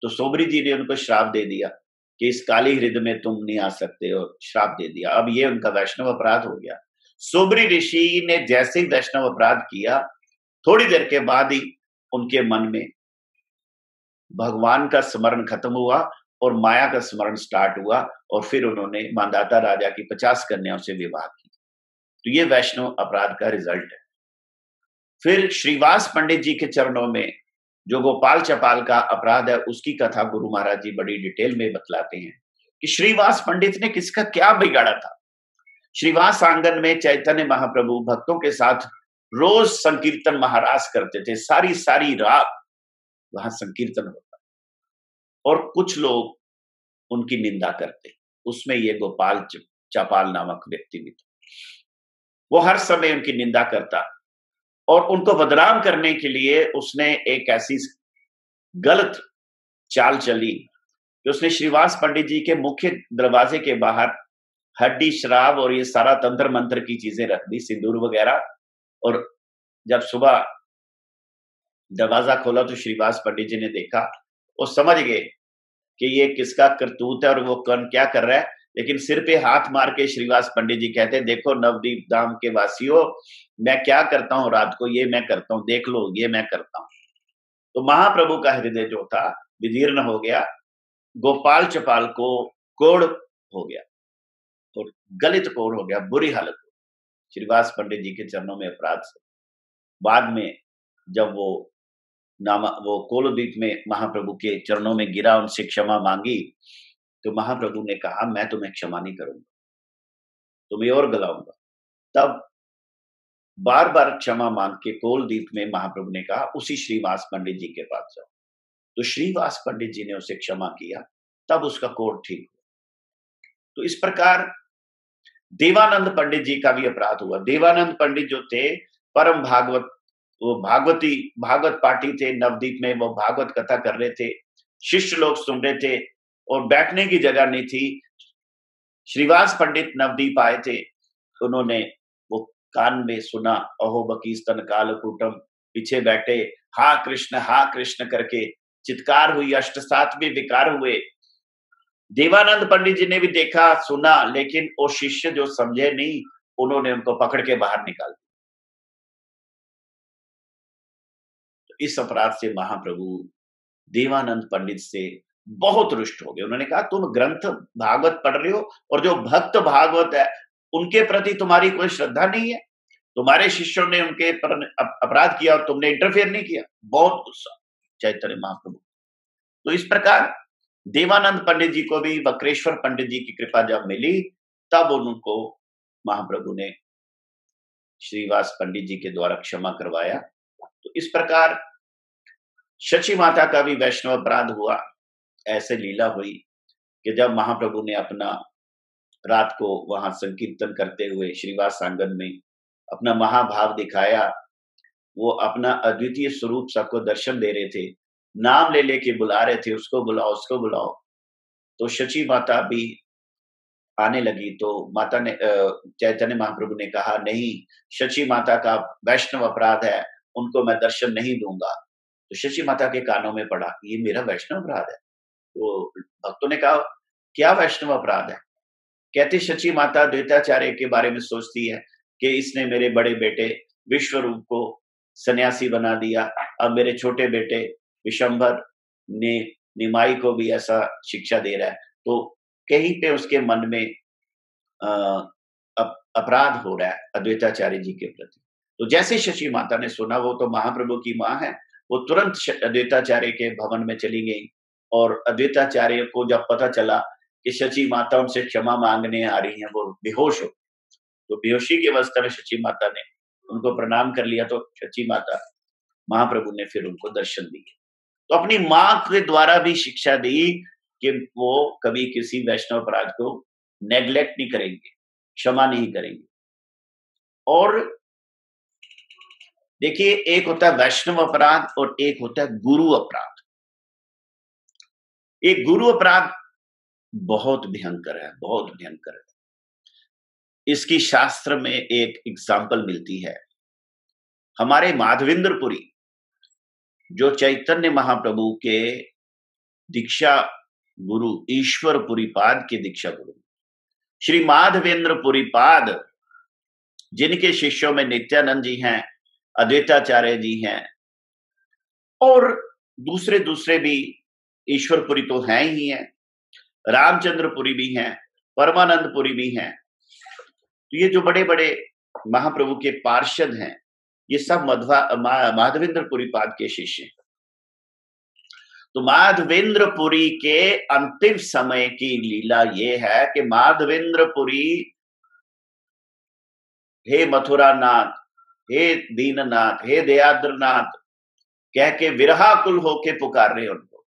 तो सोबरी जी ने उनको श्राप दे दिया कि इस काली हृदय में तुम नहीं आ सकते, और श्राप दे दिया। अब ये उनका वैष्णव अपराध हो गया। सोबरी ऋषि ने जैसे ही वैष्णव अपराध किया, थोड़ी देर के बाद ही उनके मन में भगवान का स्मरण खत्म हुआ और माया का स्मरण स्टार्ट हुआ, और फिर उन्होंने मांधाता राजा की 50 कन्याओं से विवाह किया। तो ये वैष्णव अपराध का रिजल्ट है। फिर श्रीवास पंडित जी के चरणों में जो गोपाल चपाल का अपराध है, उसकी कथा गुरु महाराज जी बड़ी डिटेल में बतलाते हैं कि श्रीवास पंडित ने किसका क्या बिगाड़ा था। श्रीवास आंगन में चैतन्य महाप्रभु भक्तों के साथ रोज संकीर्तन महाराज करते थे, सारी सारी रात वहां संकीर्तन होता, और कुछ लोग उनकी निंदा करते। उसमें ये गोपाल चपाल नामक व्यक्ति भी था। वो हर समय उनकी निंदा करता और उनको बदनाम करने के लिए उसने एक ऐसी गलत चाल चली कि उसने श्रीवास पंडित जी के मुख्य दरवाजे के बाहर हड्डी, शराब और ये सारा तंत्र मंत्र की चीजें रख दी, सिंदूर वगैरह। और जब सुबह दरवाजा खोला तो श्रीवास पंडित जी ने देखा, वो समझ गए कि ये किसका करतूत है और वो कौन क्या कर रहा है। लेकिन सिर पे हाथ मार के श्रीवास पंडित जी कहते, देखो नवदीप धाम के वासियों, मैं क्या करता हूँ रात को, ये मैं करता हूँ, देख लो ये मैं करता हूँ। तो महाप्रभु का हृदय जो था विदीर्ण हो गया, गोपाल चपाल को कोढ़ हो गया और गलित कोढ़ हो गया, बुरी हालत हो श्रीवास पंडित जी के चरणों में अपराध से। बाद में जब वो कोलद्वीप में महाप्रभु के चरणों में गिरा, उनसे क्षमा मांगी, तो महाप्रभु ने कहा मैं तुम्हें क्षमा नहीं करूंगा, तुम्हें और गलाऊंगा। तब बार बार क्षमा मांग के कोलद्वीप में महाप्रभु ने कहा उसी श्रीवास पंडित जी के पास जाओ। तो श्रीवास पंडित जी ने उसे क्षमा किया, तब उसका कोढ़ ठीक हुआ। तो इस प्रकार देवानंद पंडित जी का भी अपराध हुआ। देवानंद पंडित जो थे परम भागवत, वो भागवत पाठी थे। नवदीप में वो भागवत कथा कर रहे थे, शिष्य लोग सुन रहे थे और बैठने की जगह नहीं थी। श्रीवास पंडित नवदीप आए थे, उन्होंने वो कान में सुना, अहो बकीस्तन कालकूटम, पीछे बैठे हा कृष्ण करके चित्कार हुई, अष्टसात्विक विकार हुए। देवानंद पंडित जी ने भी देखा सुना, लेकिन वो शिष्य जो समझे नहीं, उन्होंने उनको पकड़ के बाहर निकाल दिया। तो इस अपराध से महाप्रभु देवानंद पंडित से बहुत रुष्ट हो गए। उन्होंने कहा तुम ग्रंथ भागवत पढ़ रहे हो और जो भक्त भागवत है उनके प्रति तुम्हारी कोई श्रद्धा नहीं है, तुम्हारे शिष्यों ने उनके पर अपराध किया और तुमने इंटरफेयर नहीं किया। बहुत गुस्सा चैतन्य महाप्रभु। तो इस प्रकार देवानंद पंडित जी को भी वक्रेश्वर पंडित जी की कृपा जब मिली, तब उनको महाप्रभु ने श्रीवास पंडित जी के द्वारा क्षमा करवाया। तो इस प्रकार शची माता का भी वैष्णव अपराध हुआ, ऐसे लीला हुई। कि जब महाप्रभु ने अपना रात को वहां संकीर्तन करते हुए श्रीवास आंगन में अपना महाभाव दिखाया, वो अपना अद्वितीय स्वरूप सबको दर्शन दे रहे थे, नाम ले लेके बुला रहे थे, उसको बुलाओ उसको बुलाओ। तो शची माता भी आने लगी। तो माता ने चैतन्य महाप्रभु ने कहा, नहीं, शची माता का वैष्णव अपराध है, उनको मैं दर्शन नहीं दूंगा। तो शची माता के कानों में पड़ा, ये मेरा वैष्णव अपराध है। तो भक्तों ने कहा, क्या वैष्णव अपराध है? कहते, शची माता द्वैताचार्य के बारे में सोचती है कि इसने मेरे बड़े बेटे विश्वरूप को सन्यासी बना दिया, अब मेरे छोटे बेटे विशंभर ने निमाई को भी ऐसा शिक्षा दे रहा है। तो कहीं पे उसके मन में अपराध हो रहा है अद्वैताचार्य जी के प्रति। तो जैसे शची माता ने सुना, वो तो महाप्रभु की माँ है, वो तुरंत अद्वैताचार्य के भवन में चली गई। और अद्वैताचार्य को जब पता चला कि शची माता उनसे क्षमा मांगने आ रही हैं, वो बेहोश हो। तो बेहोशी की अवस्था में शची माता ने उनको प्रणाम कर लिया। तो शची माता महाप्रभु ने फिर उनको दर्शन दिए। तो अपनी माँ के द्वारा भी शिक्षा दी कि वो कभी किसी वैष्णव अपराध को नेग्लेक्ट नहीं करेंगे, क्षमा नहीं करेंगे। और देखिए, एक होता है वैष्णव अपराध और एक होता है गुरु अपराध। एक गुरु अपराध बहुत भयंकर है, बहुत भयंकर है। इसकी शास्त्र में एक एग्जाम्पल मिलती है। हमारे माधवेंद्रपुरी, जो चैतन्य महाप्रभु के दीक्षा गुरु ईश्वरपुरी पाद के दीक्षा गुरु श्री माधवेंद्रपुरी पाद, जिनके शिष्यों में नित्यानंद जी हैं, अद्वैताचार्य जी हैं और दूसरे दूसरे भी, ईश्वरपुरी तो हैं ही हैं, रामचंद्रपुरी भी हैं, परमानंदपुरी भी हैं। तो ये जो बड़े बड़े महाप्रभु के पार्षद हैं, ये सब माधवेंद्रपुरी पाद के शिष्य हैं। तो माधवेंद्रपुरी के अंतिम समय की लीला ये है कि माधवेंद्रपुरी, हे मथुरानाथ, हे दीननाथ, हे दयाद्रनाथ कह के विरहाकुल होके पुकार रहे उनको।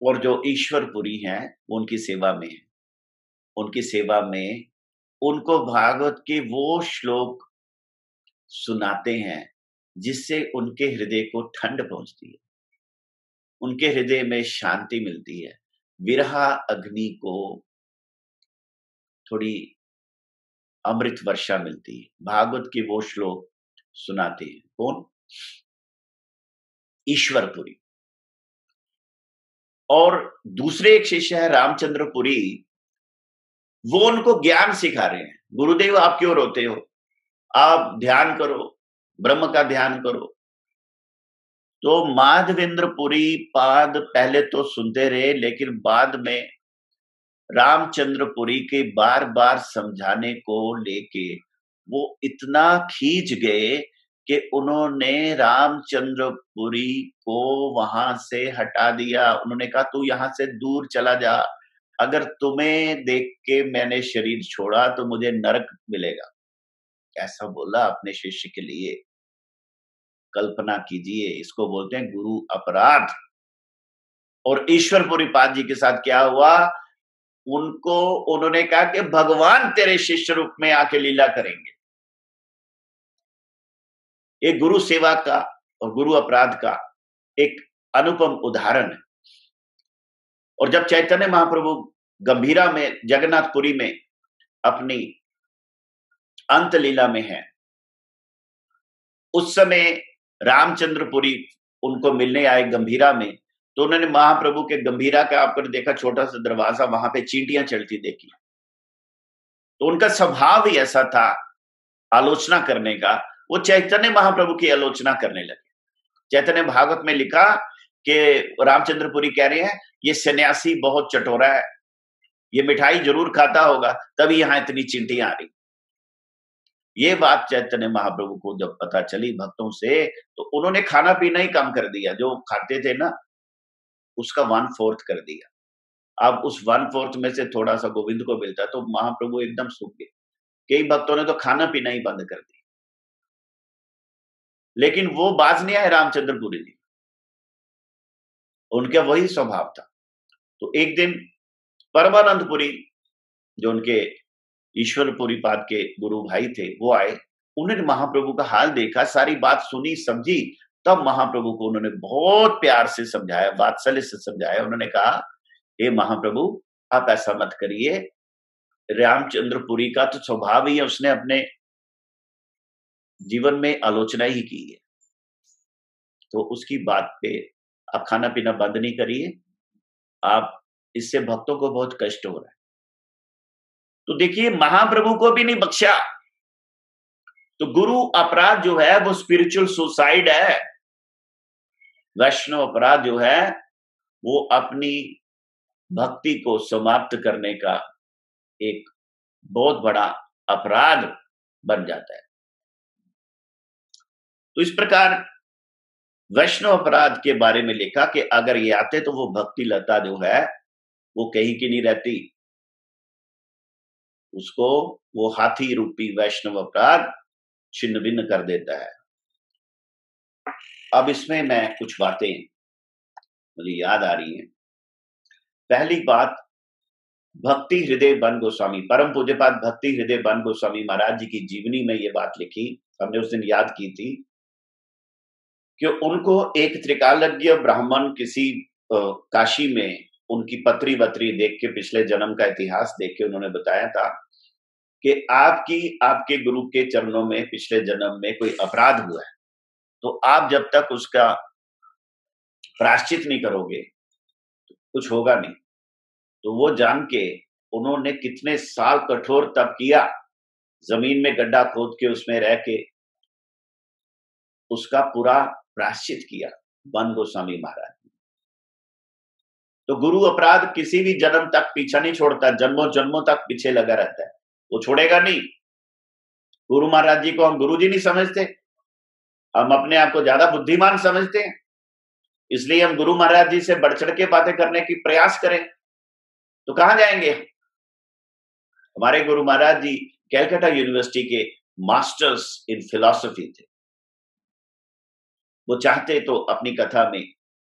और जो ईश्वरपुरी हैं वो उनकी सेवा में है। उनकी सेवा में उनको भागवत के वो श्लोक सुनाते हैं जिससे उनके हृदय को ठंड पहुंचती है, उनके हृदय में शांति मिलती है, विरहा अग्नि को थोड़ी अमृत वर्षा मिलती है। भागवत के वो श्लोक सुनाते हैं। कौन? ईश्वरपुरी। और दूसरे एक शिष्य है रामचंद्रपुरी, वो उनको ज्ञान सिखा रहे हैं। गुरुदेव, आप क्यों रोते हो? आप ध्यान करो, ब्रह्म का ध्यान करो। तो माधवेंद्रपुरी पाद पहले तो सुनते रहे, लेकिन बाद में रामचंद्रपुरी के बार बार समझाने को लेके वो इतना खींच गए कि उन्होंने रामचंद्रपुरी को वहां से हटा दिया। उन्होंने कहा, तू यहां से दूर चला जा, अगर तुम्हें देख के मैंने शरीर छोड़ा तो मुझे नरक मिलेगा। ऐसा बोला अपने शिष्य के लिए। कल्पना कीजिए, इसको बोलते हैं गुरु अपराध। और ईश्वरपुरी पाद जी के साथ क्या हुआ? उनको उन्होंने कहा कि भगवान तेरे शिष्य रूप में आके लीला करेंगे। एक गुरु सेवा का और गुरु अपराध का एक अनुपम उदाहरण है। और जब चैतन्य महाप्रभु गंभीरा में, जगन्नाथपुरी में अपनी अंत लीला में है, उस समय रामचंद्रपुरी उनको मिलने आए गंभीरा में। तो उन्होंने महाप्रभु के गंभीरा का आपने देखा छोटा सा दरवाजा, वहां पे चींटियां चलती देखी। तो उनका स्वभाव ही ऐसा था आलोचना करने का। वो चैतन्य महाप्रभु की आलोचना करने लगे। चैतन्य भागवत में लिखा कि रामचंद्रपुरी कह रहे हैं, ये सन्यासी बहुत चटोरा है, ये मिठाई जरूर खाता होगा, तभी यहां इतनी चींटियां आ रही। ये बात चैतन्य महाप्रभु को जब पता चली भक्तों से, तो उन्होंने खाना पीना ही कम कर दिया। जो खाते थे ना, उसका 1/4 कर दिया। अब उस 1/4 में से थोड़ा सा गोविंद को मिलता, तो महाप्रभु एकदम सूख गए। कई भक्तों ने तो खाना पीना ही बंद कर दिया। लेकिन वो बाज नहीं आए रामचंद्रपुरी जी, उनका वही स्वभाव था। तो एक दिन परमानंदपुरी, जो उनके ईश्वरपुरी पाद के गुरु भाई थे, वो आए। उन्होंने महाप्रभु का हाल देखा, सारी बात सुनी समझी, तब महाप्रभु को उन्होंने बहुत प्यार से समझाया, वात्सल्य से समझाया। उन्होंने कहा, हे महाप्रभु, आप ऐसा मत करिए, रामचंद्रपुरी का तो स्वभाव ही है, उसने अपने जीवन में आलोचना ही की है, तो उसकी बात पे आप खाना पीना बंद नहीं करिए, आप इससे भक्तों को बहुत कष्ट हो रहा है। तो देखिए, महाप्रभु को भी नहीं बख्शा। तो गुरु अपराध जो है वो स्पिरिचुअल सुसाइड है। वैष्णव अपराध जो है वो अपनी भक्ति को समाप्त करने का एक बहुत बड़ा अपराध बन जाता है। तो इस प्रकार वैष्णव अपराध के बारे में लिखा कि अगर ये आते तो वो भक्ति लता जो है वो कहीं की नहीं रहती, उसको वो हाथी रूपी वैष्णव अपराध छिन्न भिन्न कर देता है। अब इसमें मैं कुछ बातें मुझे याद आ रही हैं। पहली बात, भक्ति हृदय बन गोस्वामी, परम पूज्यपाद भक्ति हृदय बन गोस्वामी महाराज जी की जीवनी में ये बात लिखी, हमने उस दिन याद की थी कि उनको एक त्रिकालज्ञ ब्राह्मण किसी काशी में उनकी पत्री वत्री देख के, पिछले जन्म का इतिहास देख के उन्होंने बताया था कि आपके गुरु के चरणों में पिछले जन्म में कोई अपराध हुआ है, तो आप जब तक उसका प्रायश्चित नहीं करोगे तो कुछ होगा नहीं। तो वो जान के उन्होंने कितने साल कठोर तप किया, जमीन में गड्ढा खोद के उसमें रह के उसका पूरा प्रायश्चित किया बन गोस्वामी महाराज। तो गुरु अपराध किसी भी जन्म तक पीछा नहीं छोड़ता, जन्मों जन्मों तक पीछे लगा रहता है, वो छोड़ेगा नहीं। गुरु महाराज जी को हम गुरु जी नहीं समझते, हम अपने आप को ज्यादा बुद्धिमान समझते हैं, इसलिए हम गुरु महाराज जी से बढ़ चढ़ के बातें करने की प्रयास करें तो कहां जाएंगे। हमारे गुरु महाराज जी कैलकाटा यूनिवर्सिटी के मास्टर्स इन फिलॉसफी थे। वो चाहते तो अपनी कथा में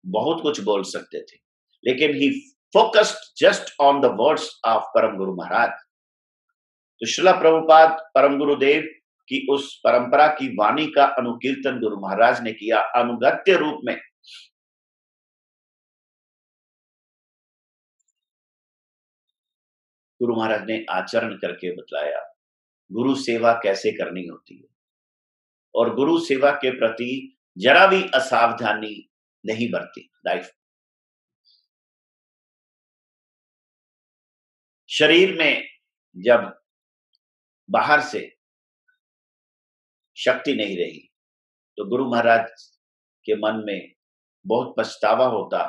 बहुत कुछ बोल सकते थे, लेकिन he focused just on the words of Param Guru महाराज। तो श्रील प्रभुपाद परम गुरुदेव की उस परंपरा की वाणी का अनुकीर्तन गुरु महाराज ने किया अनुगत्य रूप में। गुरु महाराज ने आचरण करके बतलाया गुरु सेवा कैसे करनी होती है, और गुरु सेवा के प्रति जरा भी असावधानी नहीं बरती लाइफ। शरीर में जब बाहर से शक्ति नहीं रही तो गुरु महाराज के मन में बहुत पछतावा होता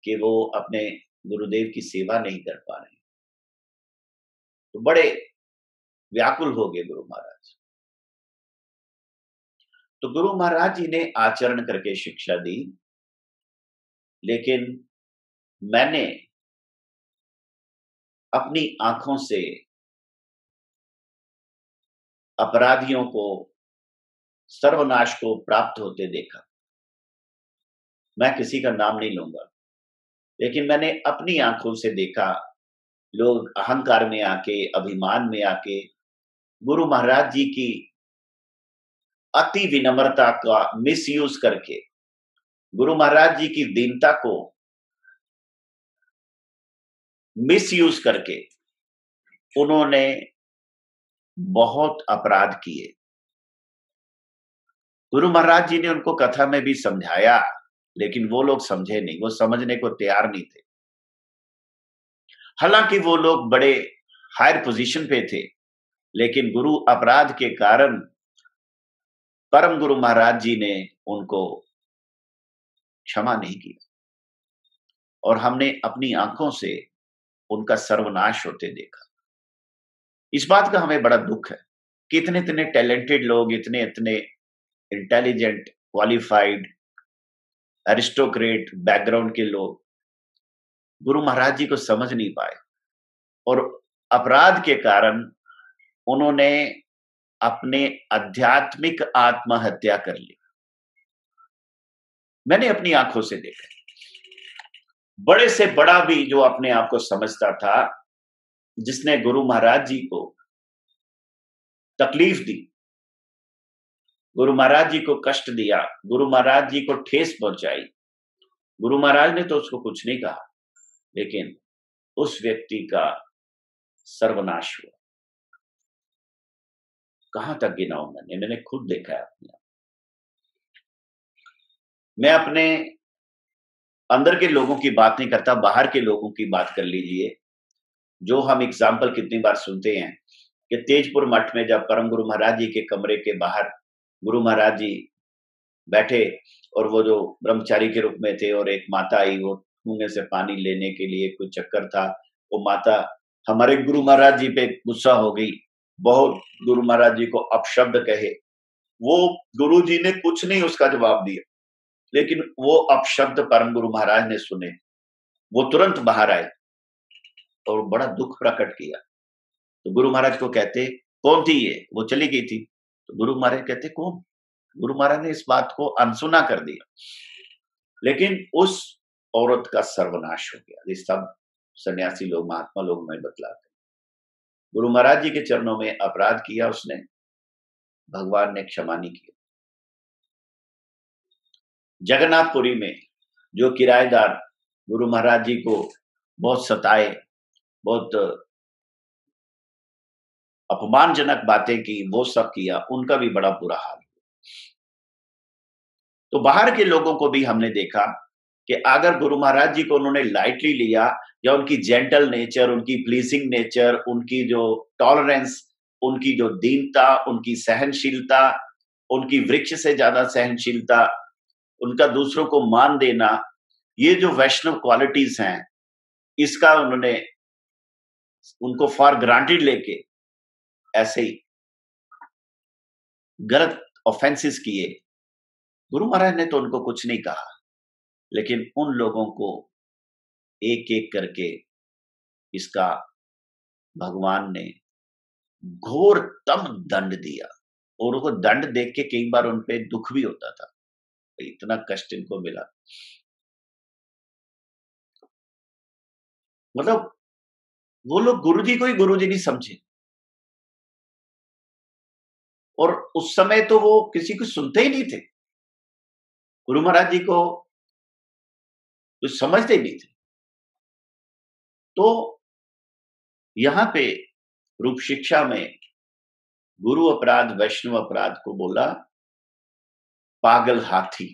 कि वो अपने गुरुदेव की सेवा नहीं कर पा रहे। तो बड़े व्याकुल हो गए गुरु महाराज। तो गुरु महाराज जी ने आचरण करके शिक्षा दी, लेकिन मैंने अपनी आंखों से अपराधियों को सर्वनाश को प्राप्त होते देखा। मैं किसी का नाम नहीं लूंगा, लेकिन मैंने अपनी आंखों से देखा लोग अहंकार में आके, अभिमान में आके गुरु महाराज जी की अति विनम्रता का मिसयूज करके, गुरु महाराज जी की दीनता को मिसयूज करके उन्होंने बहुत अपराध किए। गुरु महाराज जी ने उनको कथा में भी समझाया, लेकिन वो लोग समझे नहीं, वो समझने को तैयार नहीं थे। हालांकि वो लोग बड़े हायर पोजीशन पे थे, लेकिन गुरु अपराध के कारण परम गुरु महाराज जी ने उनको क्षमा नहीं किया, और हमने अपनी आंखों से उनका सर्वनाश होते देखा। इस बात का हमें बड़ा दुख है कि इतने इतने टैलेंटेड लोग, इतने इतने इंटेलिजेंट, क्वालिफाइड, एरिस्टोक्रेट बैकग्राउंड के लोग गुरु महाराज जी को समझ नहीं पाए, और अपराध के कारण उन्होंने अपने आध्यात्मिक आत्महत्या कर ली। मैंने अपनी आंखों से देखा। बड़े से बड़ा भी जो अपने आप को समझता था, जिसने गुरु महाराज जी को तकलीफ दी, गुरु महाराज जी को कष्ट दिया, गुरु महाराज जी को ठेस पहुंचाई, गुरु महाराज ने तो उसको कुछ नहीं कहा, लेकिन उस व्यक्ति का सर्वनाश हुआ। कहां तक गिनाऊं मैंने खुद देखा है अपने आप। मैं अपने अंदर के लोगों की बात नहीं करता, बाहर के लोगों की बात कर लीजिए। जो हम एग्जाम्पल कितनी बार सुनते हैं कि तेजपुर मठ में जब परम गुरु महाराज जी के कमरे के बाहर गुरु महाराज जी बैठे और वो जो ब्रह्मचारी के रूप में थे और एक माता आई, वो कुएं से पानी लेने के लिए कोई चक्कर था, वो माता हमारे गुरु महाराज जी पे गुस्सा हो गई, बहुत गुरु महाराज जी को अपशब्द कहे। वो गुरु जी ने कुछ नहीं उसका जवाब दिया, लेकिन वो अपशब्द परम गुरु महाराज ने सुने, वो तुरंत बाहर आए और बड़ा दुख प्रकट किया। तो गुरु महाराज को कहते, कौन थी ये? वो चली गई थी। तो गुरु महाराज कहते, कौन? गुरु महाराज ने इस बात को अनसुना कर दिया, लेकिन उस औरत का सर्वनाश हो गया। ये सब सन्यासी लोग, महात्मा लोग में बतलाते। गुरु महाराज जी के चरणों में अपराध किया उसने, भगवान ने क्षमा नहीं किया। जगन्नाथपुरी में जो किराएदार गुरु महाराज जी को बहुत सताए, बहुत अपमानजनक बातें की, वो सब किया, उनका भी बड़ा बुरा हाल हुआ। तो बाहर के लोगों को भी हमने देखा कि अगर गुरु महाराज जी को उन्होंने लाइटली लिया, या उनकी जेंटल नेचर, उनकी प्लीजिंग नेचर, उनकी जो टॉलरेंस, उनकी जो दीनता, उनकी सहनशीलता, उनकी वृक्ष से ज्यादा सहनशीलता, उनका दूसरों को मान देना, ये जो वैष्णव क्वालिटीज हैं, इसका उन्होंने उनको फॉर ग्रांटेड लेके ऐसे ही गलत ऑफेंसेस किए। गुरु महाराज ने तो उनको कुछ नहीं कहा, लेकिन उन लोगों को एक एक करके इसका भगवान ने घोरतम दंड दिया। और उनको दंड देख के कई बार उन पे दुख भी होता था, इतना कष्ट इनको मिला। मतलब वो लोग गुरु जी को ही गुरु जी नहीं समझे, और उस समय तो वो किसी को सुनते ही नहीं थे, गुरु महाराज जी को कुछ समझते ही नहीं थे। तो यहां पे रूप शिक्षा में गुरु अपराध वैष्णव अपराध को बोला पागल हाथी।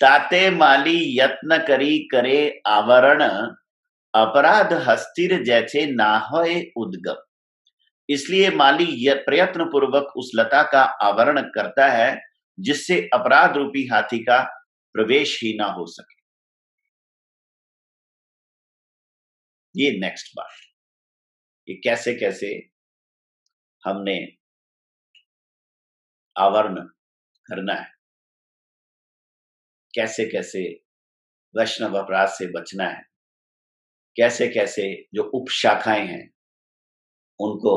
ताते माली यत्न करी करे आवरण, अपराध हस्तिर जैसे ना होए उद्गम। इसलिए माली प्रयत्न पूर्वक उस लता का आवरण करता है, जिससे अपराध रूपी हाथी का प्रवेश ही ना हो सके। ये नेक्स्ट बात, ये कैसे कैसे हमने आवरण करना है, कैसे कैसे वैष्णव अपराध से बचना है, कैसे कैसे जो उपशाखाएं हैं उनको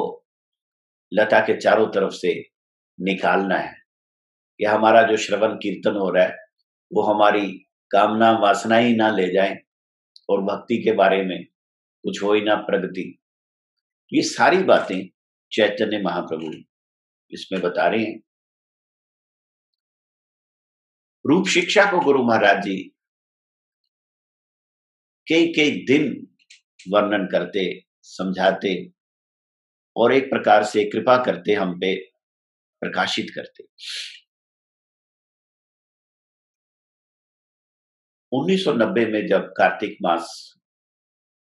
लता के चारों तरफ से निकालना है। यह हमारा जो श्रवण कीर्तन हो रहा है वो हमारी कामना वासना ही ना ले जाए और भक्ति के बारे में कुछ हो ही ना प्रगति। ये सारी बातें चैतन्य महाप्रभु इसमें बता रहे हैं। रूप शिक्षा को गुरु महाराज जी कई कई दिन वर्णन करते, समझाते और एक प्रकार से कृपा करते, हम पे प्रकाशित करते। 1990 में जब कार्तिक मास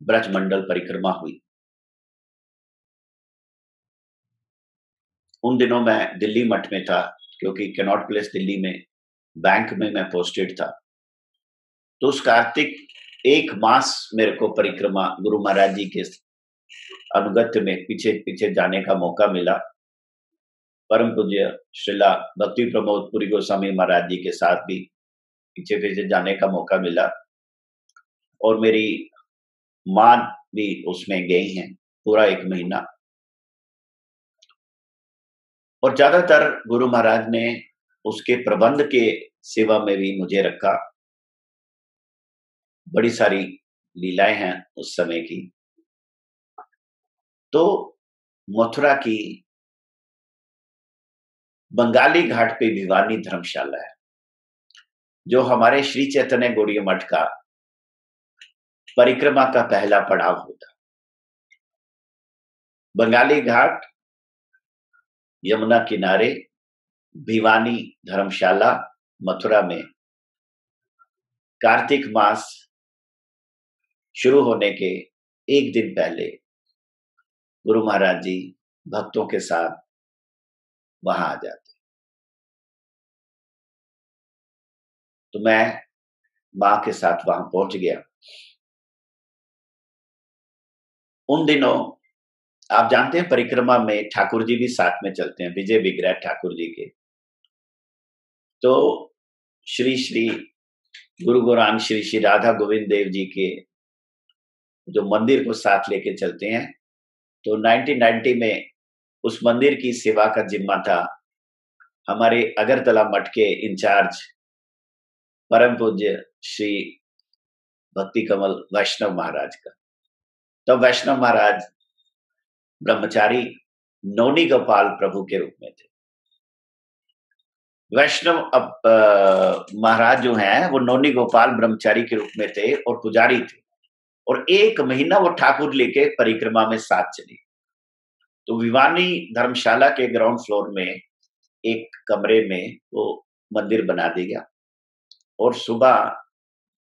ब्रजमंडल परिक्रमा हुई, उन दिनों मैं दिल्ली मठ में था, क्योंकि कैनॉट प्लेस दिल्ली में बैंक में मैं पोस्टेड था। तो उस कार्तिक एक मास मेरे को परिक्रमा गुरु महाराज जी के अनुगत्य में पीछे पीछे जाने का मौका मिला। परम पूज्य श्रीला भक्ति प्रमोद पुरी गोस्वामी महाराज जी के साथ भी पीछे पीछे जाने का मौका मिला, और मेरी मां भी उसमें गई हैं पूरा 1 महीना। और ज्यादातर गुरु महाराज ने उसके प्रबंध के सेवा में भी मुझे रखा। बड़ी सारी लीलाएं हैं उस समय की। तो मथुरा की बंगाली घाट पे भिवानी धर्मशाला है, जो हमारे श्री चैतन्य गौड़ीय मठ का परिक्रमा का पहला पड़ाव होता। बंगाली घाट, यमुना किनारे, भिवानी धर्मशाला, मथुरा में कार्तिक मास शुरू होने के एक दिन पहले गुरु महाराज जी भक्तों के साथ वहां आ जाते। तो मैं मां के साथ वहां पहुंच गया। उन दिनों आप जानते हैं परिक्रमा में ठाकुर जी भी साथ में चलते हैं, विजय विग्रह ठाकुर जी के। तो श्री श्री गुरु गौरांग श्री श्री राधा गोविंद देव जी के जो मंदिर को साथ लेके चलते हैं। तो 1990 में उस मंदिर की सेवा का जिम्मा था हमारे अगरतला मठ के इंचार्ज परम पूज्य श्री भक्ति कमल वैष्णव महाराज का। तब वैष्णव महाराज ब्रह्मचारी नौनी गोपाल प्रभु के रूप में थे। वैष्णव महाराज जो हैं वो नौनी गोपाल ब्रह्मचारी के रूप में थे और पुजारी थे, और 1 महीना वो ठाकुर लेके परिक्रमा में साथ चले। तो भिवानी धर्मशाला के ग्राउंड फ्लोर में एक कमरे में वो मंदिर बना दिया, और सुबह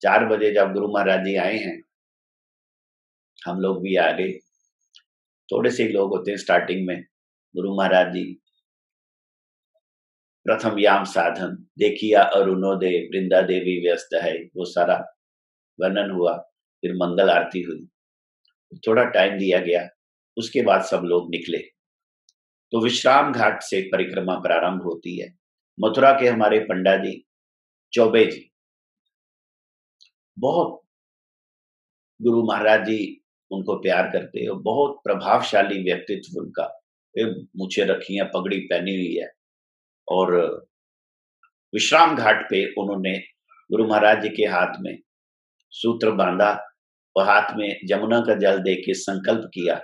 4 बजे जब गुरु महाराज जी आए हैं, हम लोग भी आ गए। थोड़े से लोग होते हैं स्टार्टिंग में। गुरु महाराज जी प्रथम याम साधन देखिया अरुणोदय वृंदा देवी व्यस्त है, वो सारा वर्णन हुआ। फिर मंगल आरती हुई, थोड़ा टाइम दिया गया, उसके बाद सब लोग निकले। तो विश्राम घाट से परिक्रमा प्रारंभ होती है। मथुरा के हमारे पंडा जी चौबे जी, बहुत गुरु महाराज जी उनको प्यार करते और बहुत प्रभावशाली व्यक्तित्व उनका। मूछें रखी हैं, पगड़ी पहनी हुई है, और विश्राम घाट पे उन्होंने गुरु महाराज जी के हाथ में सूत्र बांधा और हाथ में जमुना का जल दे के संकल्प किया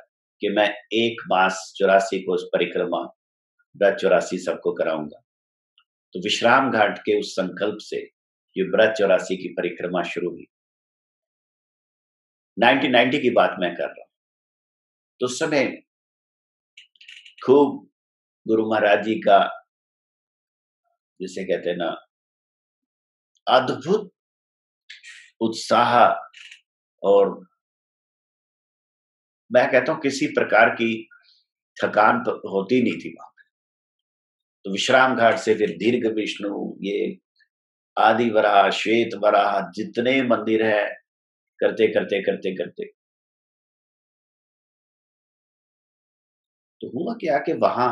कि मैं 1 मास 84 को उस परिक्रमा व्रत 84 सबको कराऊंगा। तो विश्राम घाट के उस संकल्प से ये व्रत 84 की परिक्रमा शुरू हुई। 1990 की बात मैं कर रहा हूं। तो उस समय खूब गुरु महाराज जी का, जिसे कहते हैं ना, अद्भुत उत्साह, और मैं कहता हूं किसी प्रकार की थकान तो होती नहीं थी वहां पे। तो विश्राम घाट से फिर दीर्घ विष्णु, ये आदि वराह, श्वेत वराह, जितने मंदिर है, करते करते करते करते तो हुआ क्या कि वहां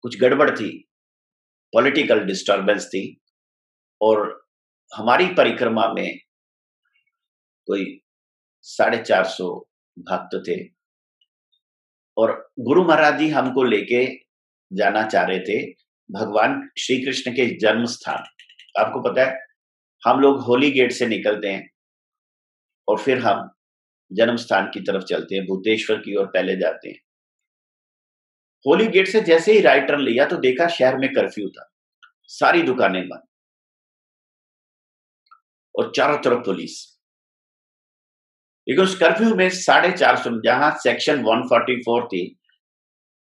कुछ गड़बड़ थी, पॉलिटिकल डिस्टर्बेंस थी, और हमारी परिक्रमा में कोई 450 भक्त थे, और गुरु महाराज जी हमको लेके जाना चाह रहे थे भगवान श्री कृष्ण के जन्म स्थान। आपको पता है हम लोग होली गेट से निकलते हैं और फिर हम जन्म स्थान की तरफ चलते हैं, भूतेश्वर की ओर पहले जाते हैं। होली गेट से जैसे ही राइट टर्न लिया तो देखा शहर में कर्फ्यू था, सारी दुकानें बंद और चारों तरफ पुलिस। लेकिन उस कर्फ्यू में 450, जहां सेक्शन 144 थी,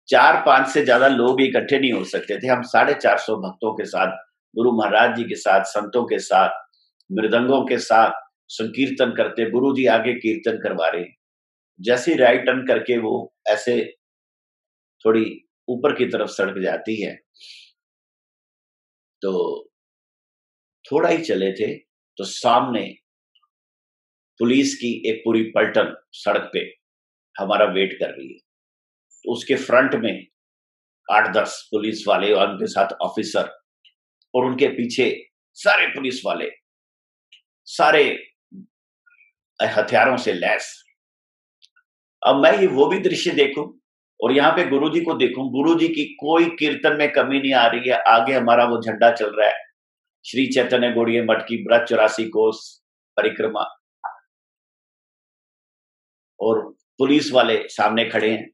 4-5 से ज्यादा लोग इकट्ठे नहीं हो सकते थे। हम 450 भक्तों के साथ, गुरु महाराज जी के साथ, संतों के साथ, मृदंगों के साथ संकीर्तन करते, गुरु जी आगे कीर्तन करवा रहे। जैसे राइट टर्न करके वो ऐसे थोड़ी ऊपर की तरफ सड़क जाती है, तो थोड़ा ही चले थे तो सामने पुलिस की एक पूरी पलटन सड़क पे हमारा वेट कर रही है। तो उसके फ्रंट में 8-10 पुलिस वाले और उनके साथ ऑफिसर, और उनके पीछे सारे पुलिस वाले, सारे हथियारों से लैस। अब मैं ये वो भी दृश्य देखूं और यहाँ पे गुरु जी को देखूं, गुरु जी की कोई कीर्तन में कमी नहीं आ रही है। आगे हमारा वो झंडा चल रहा है, श्री चैतन्य गौड़ीय मठ की ब्रज 84 कोस परिक्रमा, और पुलिस वाले सामने खड़े हैं।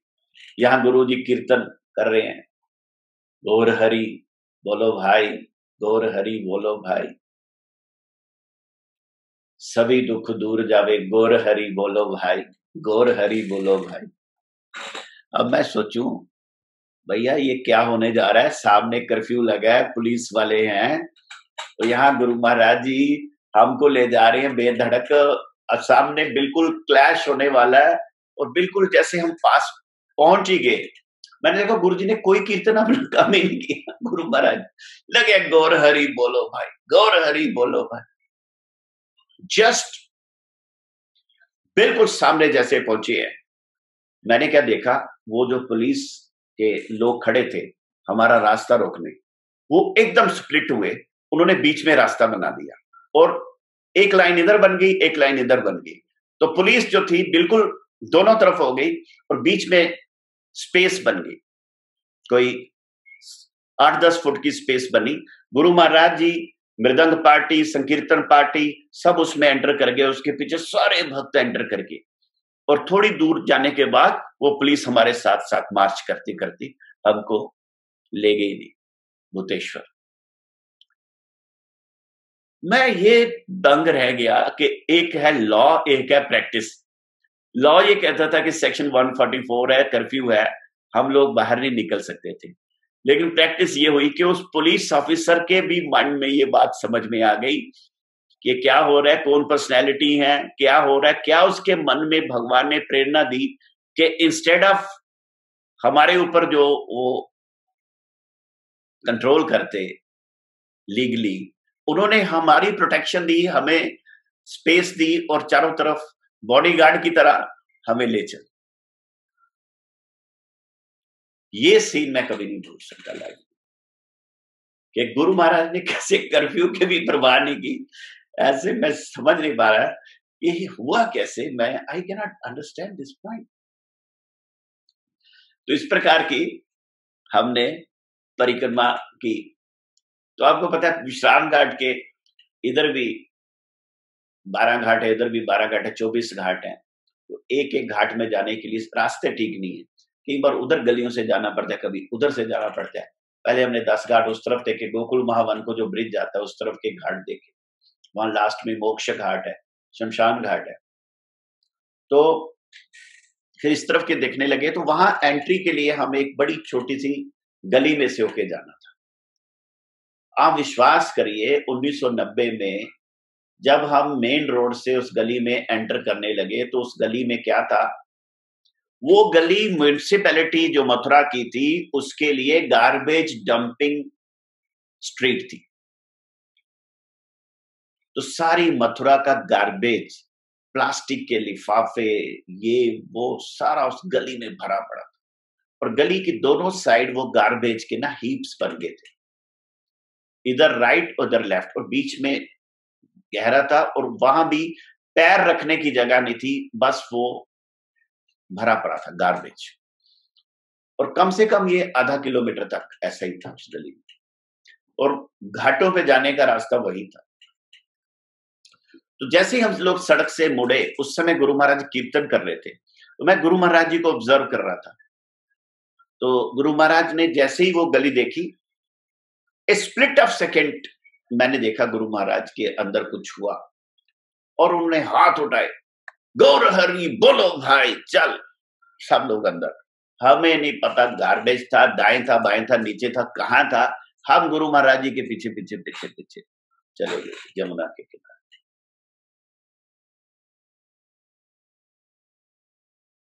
यहाँ गुरु जी कीर्तन कर रहे हैं, गौर हरि बोलो भाई, गौर हरि बोलो भाई, सभी दुख दूर जावे, गौर हरि बोलो भाई, गौर हरि बोलो भाई। अब मैं सोचूं भैया ये क्या होने जा रहा है, सामने कर्फ्यू लगा है, पुलिस वाले हैं, तो यहाँ गुरु महाराज जी हमको ले जा रहे हैं बेधड़क, और सामने बिल्कुल क्लैश होने वाला है, और बिल्कुल जैसे हम पास पहुंच ही गए, मैंने देखा गुरु जी ने कोई कीर्तन अपना कम ही नहीं किया। गुरु महाराज लगे गौर हरि बोलो भाई, गौर हरि बोलो भाई, जस्ट बिल्कुल सामने जैसे पहुंचे हैं। मैंने क्या देखा, वो जो पुलिस के लोग खड़े थे हमारा रास्ता रोकने, वो एकदम स्प्लिट हुए, उन्होंने बीच में रास्ता बना दिया, और एक लाइन इधर बन गई, एक लाइन इधर बन गई। तो पुलिस जो थी बिल्कुल दोनों तरफ हो गई, और बीच में स्पेस बन गई, कोई 8-10 फुट की स्पेस बनी। गुरु महाराज जी, मृदंग पार्टी, संकीर्तन पार्टी सब उसमें एंटर कर गए, उसके पीछे सारे भक्त एंटर करके, और थोड़ी दूर जाने के बाद वो पुलिस हमारे साथ साथ मार्च करती करती हमको ले गई भूतेश्वर। मैं ये दंग रह गया कि एक है लॉ, एक है प्रैक्टिस। लॉ ये कहता था कि सेक्शन 144 है, कर्फ्यू है, हम लोग बाहर नहीं निकल सकते थे, लेकिन प्रैक्टिस ये हुई कि उस पुलिस ऑफिसर के भी मन में ये बात समझ में आ गई कि क्या हो रहा है, कौन पर्सनैलिटी है, क्या हो रहा है, क्या उसके मन में भगवान ने प्रेरणा दी कि इंस्टेड ऑफ हमारे ऊपर जो वो कंट्रोल करते लीगली, उन्होंने हमारी प्रोटेक्शन दी, हमें स्पेस दी, और चारों तरफ बॉडीगार्ड की तरह हमें ले चल। ये सीन मैं कभी नहीं भूल सकता लाइफ, कि गुरु महाराज ने कैसे कर्फ्यू की भी परवाह नहीं की। ऐसे मैं समझ नहीं पा रहा ये हुआ कैसे, मैं I can not understand this point. तो इस प्रकार की हमने परिक्रमा की। तो आपको पता है विश्राम घाट के इधर भी 12 घाट है, इधर भी 12 घाट है, 24 घाट है। तो एक एक घाट में जाने के लिए रास्ते ठीक नहीं है, कई बार उधर गलियों से जाना पड़ता है, कभी उधर से जाना पड़ता है। पहले हमने 10 घाट उस तरफ देखे, गोकुल महावन को जो ब्रिज जाता है उस तरफ के घाट देखे, वहां लास्ट में मोक्ष घाट है, शमशान घाट है। तो फिर इस तरफ के देखने लगे, तो वहां एंट्री के लिए हमें एक बड़ी छोटी सी गली में से होके जाना था। आप विश्वास करिए 1990 में जब हम मेन रोड से उस गली में एंटर करने लगे, तो उस गली में क्या था, वो गली म्युनिसिपैलिटी जो मथुरा की थी उसके लिए गार्बेज डंपिंग स्ट्रीट थी। तो सारी मथुरा का गार्बेज, प्लास्टिक के लिफाफे, ये वो सारा उस गली में भरा पड़ा था, और गली की दोनों साइड वो गार्बेज के ना हीप्स बन गए थे, इधर राइट उधर लेफ्ट, और बीच में गहरा था, और वहां भी पैर रखने की जगह नहीं थी, बस वो भरा पड़ा था गार्बेज। और कम से कम ये आधा किलोमीटर तक ऐसा ही था उस गली में, और घाटों पे जाने का रास्ता वही था। तो जैसे ही हम लोग सड़क से मुड़े, उस समय गुरु महाराज कीर्तन कर रहे थे, तो मैं गुरु महाराज जी को ऑब्जर्व कर रहा था। तो गुरु महाराज ने जैसे ही वो गली देखी, ए स्प्लिट ऑफ सेकेंड मैंने देखा गुरु महाराज के अंदर कुछ हुआ, और उन्होंने हाथ उठाए, गौर हरि बोलो भाई, चल। सब लोग अंदर, हमें नहीं पता गार्बेज था, दाएं था, बाएं था, नीचे था, कहां था, हम गुरु महाराज जी के पीछे पीछे पीछे पीछे चले गए यमुना के किनारे।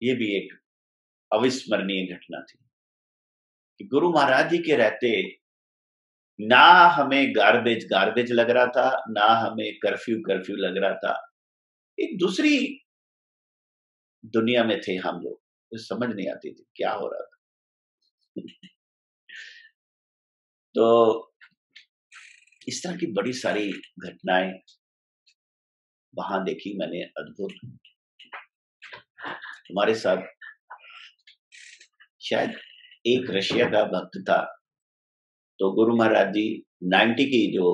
ये भी एक अविस्मरणीय घटना थी कि गुरु महाराज जी के रहते ना हमें गार्बेज लग रहा था, ना हमें कर्फ्यू लग रहा था। एक दूसरी दुनिया में थे हम लोग, तो समझ नहीं आती थी क्या हो रहा था। तो इस तरह की बड़ी सारी घटनाएं वहां देखी मैंने, अद्भुत। हमारे साथ शायद एक रशिया का भक्त था, तो गुरु महाराज जी 90 की जो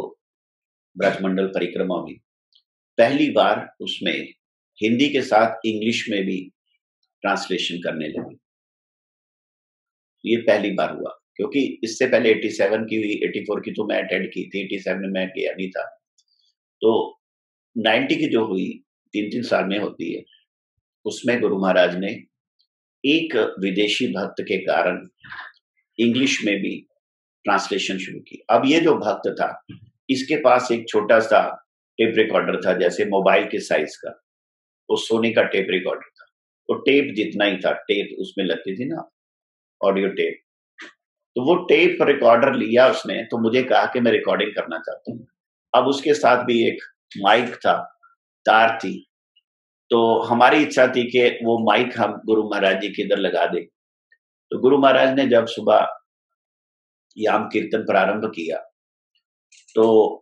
ब्रजमंडल परिक्रमा हुई, पहली बार उसमें हिंदी के साथ इंग्लिश में भी ट्रांसलेशन करने लगी। ये पहली बार हुआ, क्योंकि इससे पहले 87 की हुई, 84 की तो मैं अटेंड की थी, 87 में मैं गया नहीं था। तो 90 की जो हुई 3-3 साल में होती है, उसमें गुरु महाराज ने एक विदेशी भक्त के कारण इंग्लिश में भी ट्रांसलेशन शुरू की। अब ये जो भक्त था, इसके पास एक छोटा सा टेप रिकॉर्डर था, जैसे मोबाइल के साइज का, वो सोनी का टेप रिकॉर्डर था, वो टेप जितना ही था, टेप उसमें लगती थी ना, ऑडियो टेप। तो वो टेप रिकॉर्डर लिया उसने, तो मुझे कहा कि मैं रिकॉर्डिंग करना चाहता हूँ। अब उसके साथ भी एक माइक था, तार थी, तो हमारी इच्छा थी कि वो माइक हम गुरु महाराज जी के इधर लगा दें। तो गुरु महाराज ने जब सुबह याम कीर्तन प्रारंभ किया, तो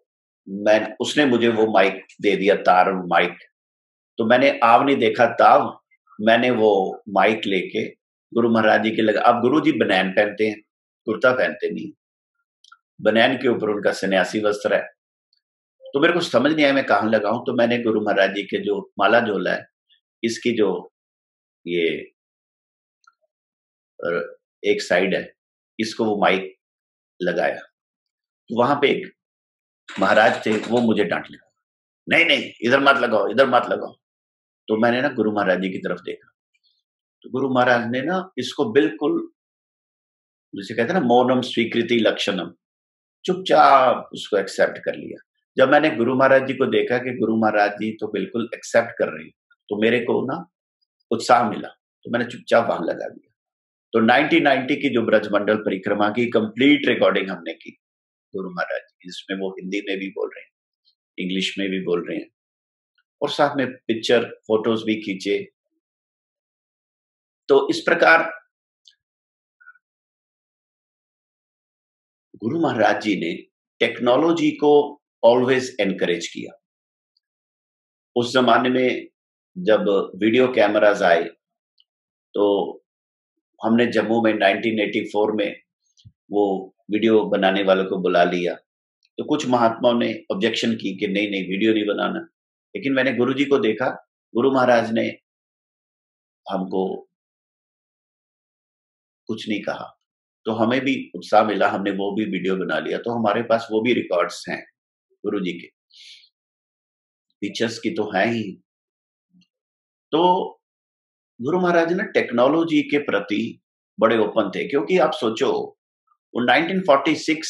उसने मुझे वो माइक दे दिया, तार और माइक। तो मैंने आव नहीं देखा तब मैंने वो माइक लेके गुरु महाराज जी के लगा। अब गुरु जी बनैन पहनते हैं, कुर्ता पहनते नहीं, बनैन के ऊपर उनका सन्यासी वस्त्र है। तो मेरे को समझ नहीं आया मैं कहाँ लगाऊं, तो मैंने गुरु महाराज जी के जो माला झोला है, इसकी जो ये एक साइड है, इसको वो माइक लगाया। वहां पे एक महाराज थे, वो मुझे डांट लिया, नहीं नहीं इधर मत लगाओ, इधर मत लगाओ। तो मैंने ना गुरु महाराज जी की तरफ देखा, तो गुरु महाराज ने ना इसको बिल्कुल, जिसे कहते हैं ना मौनम स्वीकृति लक्षणम, चुपचाप उसको एक्सेप्ट कर लिया। जब मैंने गुरु महाराज जी को देखा कि गुरु महाराज जी तो बिल्कुल एक्सेप्ट कर रहे हैं, तो मेरे को ना उत्साह मिला, तो मैंने चुपचाप वहां लगा दिया। तो 1990 की जो ब्रजमंडल परिक्रमा की कंप्लीट रिकॉर्डिंग हमने की गुरु महाराज जी, जिसमें वो हिंदी में भी बोल रहे हैं, इंग्लिश में भी बोल रहे हैं, और साथ में पिक्चर फोटोज भी खींचे। तो इस प्रकार गुरु महाराज जी ने टेक्नोलॉजी को ऑलवेज एनकरेज किया। उस जमाने में जब वीडियो कैमरास आए, तो हमने जम्मू में 1984 में वो वीडियो बनाने वालों को बुला लिया। तो कुछ महात्माओं ने ऑब्जेक्शन की कि नहीं नहीं वीडियो नहीं बनाना, लेकिन मैंने गुरु जी को देखा, गुरु महाराज ने हमको कुछ नहीं कहा, तो हमें भी उत्साह मिला, हमने वो भी वीडियो बना लिया। तो हमारे पास वो भी रिकॉर्ड्स हैं गुरु जी के, पिक्चर्स की तो है ही। तो गुरु महाराज ने टेक्नोलॉजी के प्रति बड़े ओपन थे, क्योंकि आप सोचो वो 1946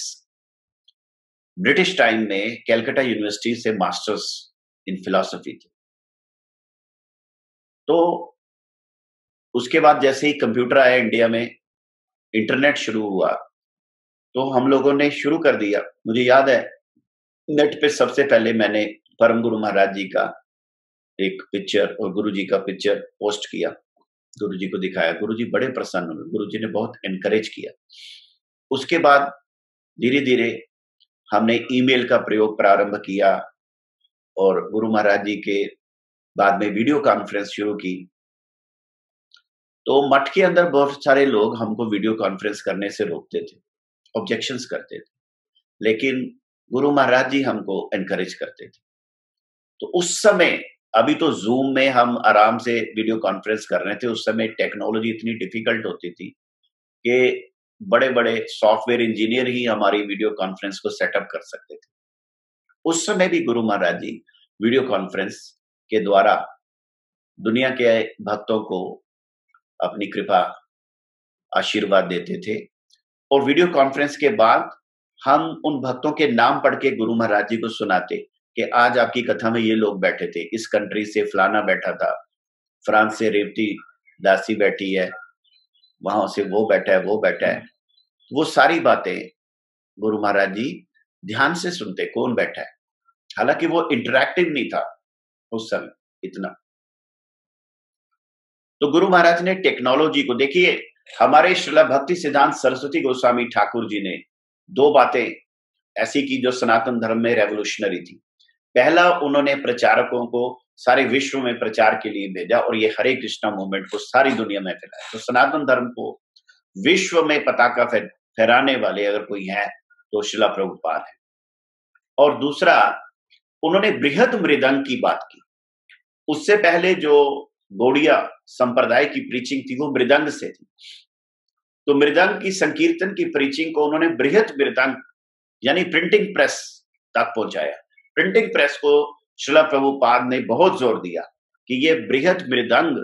ब्रिटिश टाइम में कैलकाटा यूनिवर्सिटी से मास्टर्स इन फिलॉसफी थे। तो उसके बाद जैसे ही कंप्यूटर आया इंडिया में, इंटरनेट शुरू हुआ, तो हम लोगों ने शुरू कर दिया। मुझे याद है नेट पे सबसे पहले मैंने परम गुरु महाराज जी का एक पिक्चर और गुरु जी का पिक्चर पोस्ट किया, गुरु जी को दिखाया। गुरु जी बड़े प्रसन्न हुए, गुरु जी ने बहुत एनकरेज किया। उसके बाद धीरे धीरे हमने ईमेल का प्रयोग प्रारंभ किया, और गुरु महाराज जी के बाद में वीडियो कॉन्फ्रेंस शुरू की। तो मठ के अंदर बहुत सारे लोग हमको वीडियो कॉन्फ्रेंस करने से रोकते थे, ऑब्जेक्शंस करते थे, लेकिन गुरु महाराज जी हमको एनकरेज करते थे। तो उस समय, अभी तो जूम में हम आराम से वीडियो कॉन्फ्रेंस कर रहे थे, उस समय टेक्नोलॉजी इतनी डिफिकल्ट होती थी कि बड़े बड़े सॉफ्टवेयर इंजीनियर ही हमारी वीडियो कॉन्फ्रेंस को सेटअप कर सकते थे। उस समय भी गुरु महाराज जी वीडियो कॉन्फ्रेंस के द्वारा दुनिया के भक्तों को अपनी कृपा आशीर्वाद देते थे। और वीडियो कॉन्फ्रेंस के बाद हम उन भक्तों के नाम पढ़ के गुरु महाराज जी को सुनाते कि आज आपकी कथा में ये लोग बैठे थे, इस कंट्री से फलाना बैठा था, फ्रांस से रेवती दासी बैठी है, वहां से वो बैठा है, वो बैठा है। वो सारी बातें गुरु महाराज जी ध्यान से सुनते, कौन बैठा है। हालांकि वो इंटरैक्टिव नहीं था उस समय इतना। तो गुरु महाराज ने टेक्नोलॉजी को, देखिए हमारे श्रील भक्ति सिद्धांत सरस्वती गोस्वामी ठाकुर जी ने दो बातें ऐसी की जो सनातन धर्म में रेवोल्यूशनरी थी। पहला, उन्होंने प्रचारकों को सारे विश्व में प्रचार के लिए भेजा, और ये हरे कृष्णा मूवमेंट को सारी दुनिया में फैलाया। तो सनातन धर्म को विश्व में पताका फहराने वाले अगर कोई है तो श्रील प्रभुपाद है। और दूसरा, उन्होंने बृहद मृदंग की बात की। उससे पहले जो गौड़िया संप्रदाय की प्रीचिंग थी वो मृदंग से थी, तो मृदंग की संकीर्तन की प्रीचिंग को उन्होंने बृहद मृदंग यानी प्रिंटिंग प्रेस तक पहुंचाया। प्रिंटिंग प्रेस को श्रील प्रभुपाद ने बहुत जोर दिया कि ये बृहद मृदंग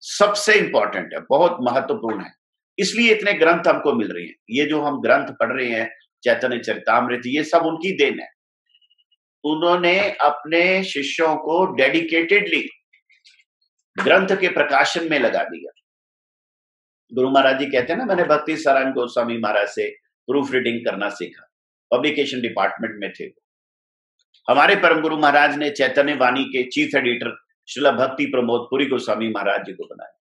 सबसे इंपॉर्टेंट है, बहुत महत्वपूर्ण है, इसलिए इतने ग्रंथ हमको मिल रहे हैं। ये जो हम ग्रंथ पढ़ रहे हैं, चैतन्य चरितामृत, ये सब उनकी देन है। उन्होंने अपने शिष्यों को डेडिकेटेडली ग्रंथ के प्रकाशन में लगा दिया। गुरु महाराज जी कहते हैं ना, मैंने भक्ति सारंग गोस्वामी महाराज से प्रूफ रीडिंग करना सीखा, पब्लिकेशन डिपार्टमेंट में थे। हमारे परम गुरु महाराज ने चैतन्य वाणी के चीफ एडिटर श्रील भक्ति प्रमोद पुरी गोस्वामी महाराज जी को बनाया।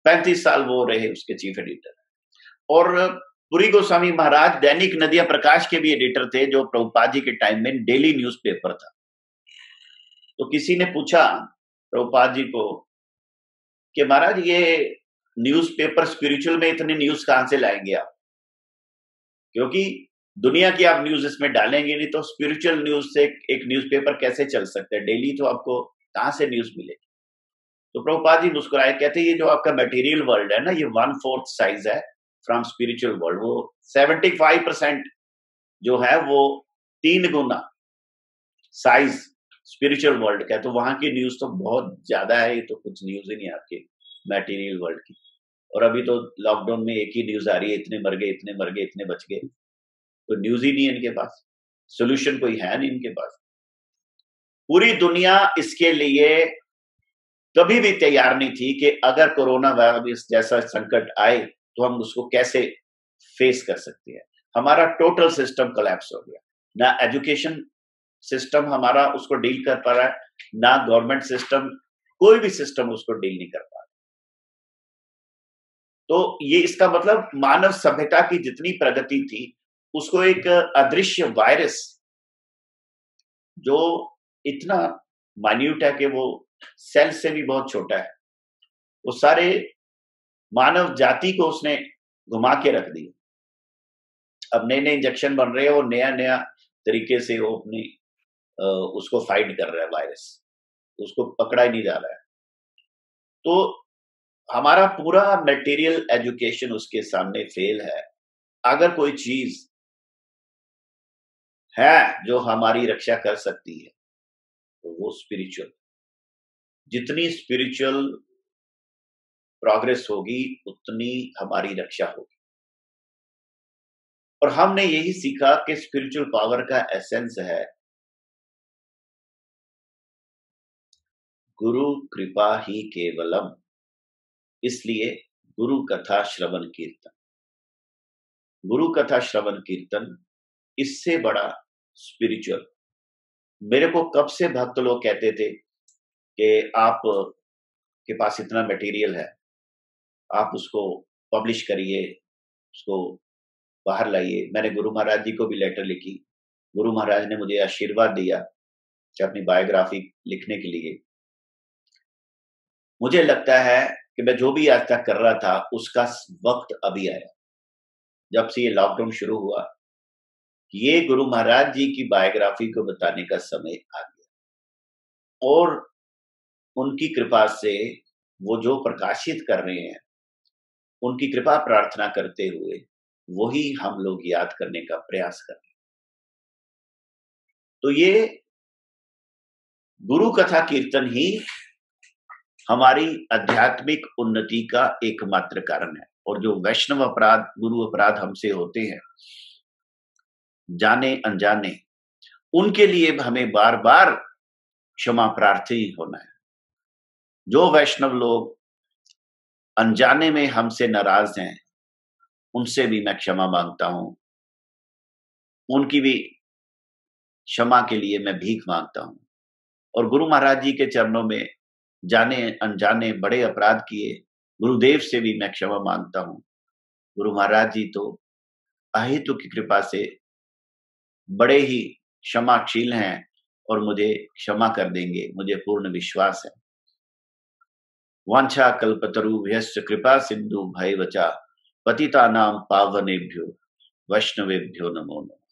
35 साल वो रहे उसके चीफ एडिटर। और पुरी गोस्वामी महाराज दैनिक नदिया प्रकाश के भी एडिटर थे, जो प्रभुपाद जी के टाइम में डेली न्यूज़पेपर था। तो किसी ने पूछा प्रभुपाद जी को कि महाराज ये न्यूज़पेपर स्पिरिचुअल में इतने न्यूज कहां से लाएंगे आप, क्योंकि दुनिया की आप न्यूज इसमें डालेंगे नहीं, तो स्पिरिचुअल न्यूज से एक न्यूज़पेपर कैसे चल सकता है, डेली तो आपको कहां से न्यूज मिलेगी। तो प्रभुपाद जी मुस्कुराए, कहते ये जो आपका मटेरियल वर्ल्ड है ना, ये 1/4 साइज है फ्रॉम स्पिरिचुअल वर्ल्ड। वो 75% जो है वो 3 गुना साइज स्पिरिचुअल वर्ल्ड का है, तो वहां की न्यूज तो बहुत ज्यादा है, ये तो कुछ न्यूज ही नहीं है आपके मटेरियल वर्ल्ड की। और अभी तो लॉकडाउन में एक ही न्यूज आ रही है, इतने मर गए, इतने मर गए, इतने बच गए, तो न्यूज ही नहीं है इनके पास, सोल्यूशन कोई है नहीं इनके पास। पूरी दुनिया इसके लिए कभी भी तैयार नहीं थी कि अगर कोरोना वायरस जैसा संकट आए तो हम उसको कैसे फेस कर सकते हैं। हमारा टोटल सिस्टम कोलैप्स हो गया, ना एजुकेशन सिस्टम हमारा उसको डील कर पा रहा है, ना गवर्नमेंट सिस्टम, कोई भी सिस्टम उसको डील नहीं कर पा रहा। तो ये इसका मतलब मानव सभ्यता की जितनी प्रगति थी उसको एक अदृश्य वायरस जो इतना माइन्यूट है कि वो सेल से भी बहुत छोटा है, वो सारे मानव जाति को उसने घुमा के रख दिया। अब नए नए इंजेक्शन बन रहे हैं और नया नया तरीके से वो अपनी उसको फाइट कर रहा है वायरस, उसको पकड़ा ही नहीं जा रहा है। तो हमारा पूरा मटेरियल एजुकेशन उसके सामने फेल है। अगर कोई चीज है जो हमारी रक्षा कर सकती है तो वो स्पिरिचुअल, जितनी स्पिरिचुअल प्रोग्रेस होगी उतनी हमारी रक्षा होगी। और हमने यही सीखा कि स्पिरिचुअल पावर का एसेंस है गुरु कृपा ही केवलम, इसलिए गुरु कथा श्रवण कीर्तन, गुरु कथा श्रवण कीर्तन इससे बड़ा स्पिरिचुअल। मेरे को कब से भक्त लोग कहते थे कि आप के पास इतना मटेरियल है, आप उसको पब्लिश करिए, उसको बाहर लाइए। मैंने गुरु महाराज जी को भी लेटर लिखी, गुरु महाराज ने मुझे आशीर्वाद दिया कि अपनी बायोग्राफी लिखने के लिए। मुझे लगता है कि मैं जो भी आज तक कर रहा था उसका वक्त अभी आया, जब से ये लॉकडाउन शुरू हुआ, ये गुरु महाराज जी की बायोग्राफी को बताने का समय आ गया। और उनकी कृपा से वो जो प्रकाशित कर रहे हैं, उनकी कृपा प्रार्थना करते हुए वही हम लोग याद करने का प्रयास कर रहे हैं। तो ये गुरु कथा कीर्तन ही हमारी आध्यात्मिक उन्नति का एकमात्र कारण है। और जो वैष्णव अपराध, गुरु अपराध हमसे होते हैं जाने अनजाने, उनके लिए हमें बार बार क्षमा प्रार्थी होना है। जो वैष्णव लोग अनजाने में हमसे नाराज हैं उनसे भी मैं क्षमा मांगता हूं, उनकी भी क्षमा के लिए मैं भीख मांगता हूं। और गुरु महाराज जी के चरणों में जाने अनजाने बड़े अपराध किए गुरुदेव से भी मैं क्षमा मांगता हूं। गुरु महाराज जी तो अहेतु की कृपा से बड़े ही क्षमाशील हैं और मुझे क्षमा कर देंगे, मुझे पूर्ण विश्वास है। वांछा कल्पतरुभ्यश्च कृपा सिंधु भयवचा पतितानां पावनेभ्यो वैष्णवेभ्यो नमो नमः।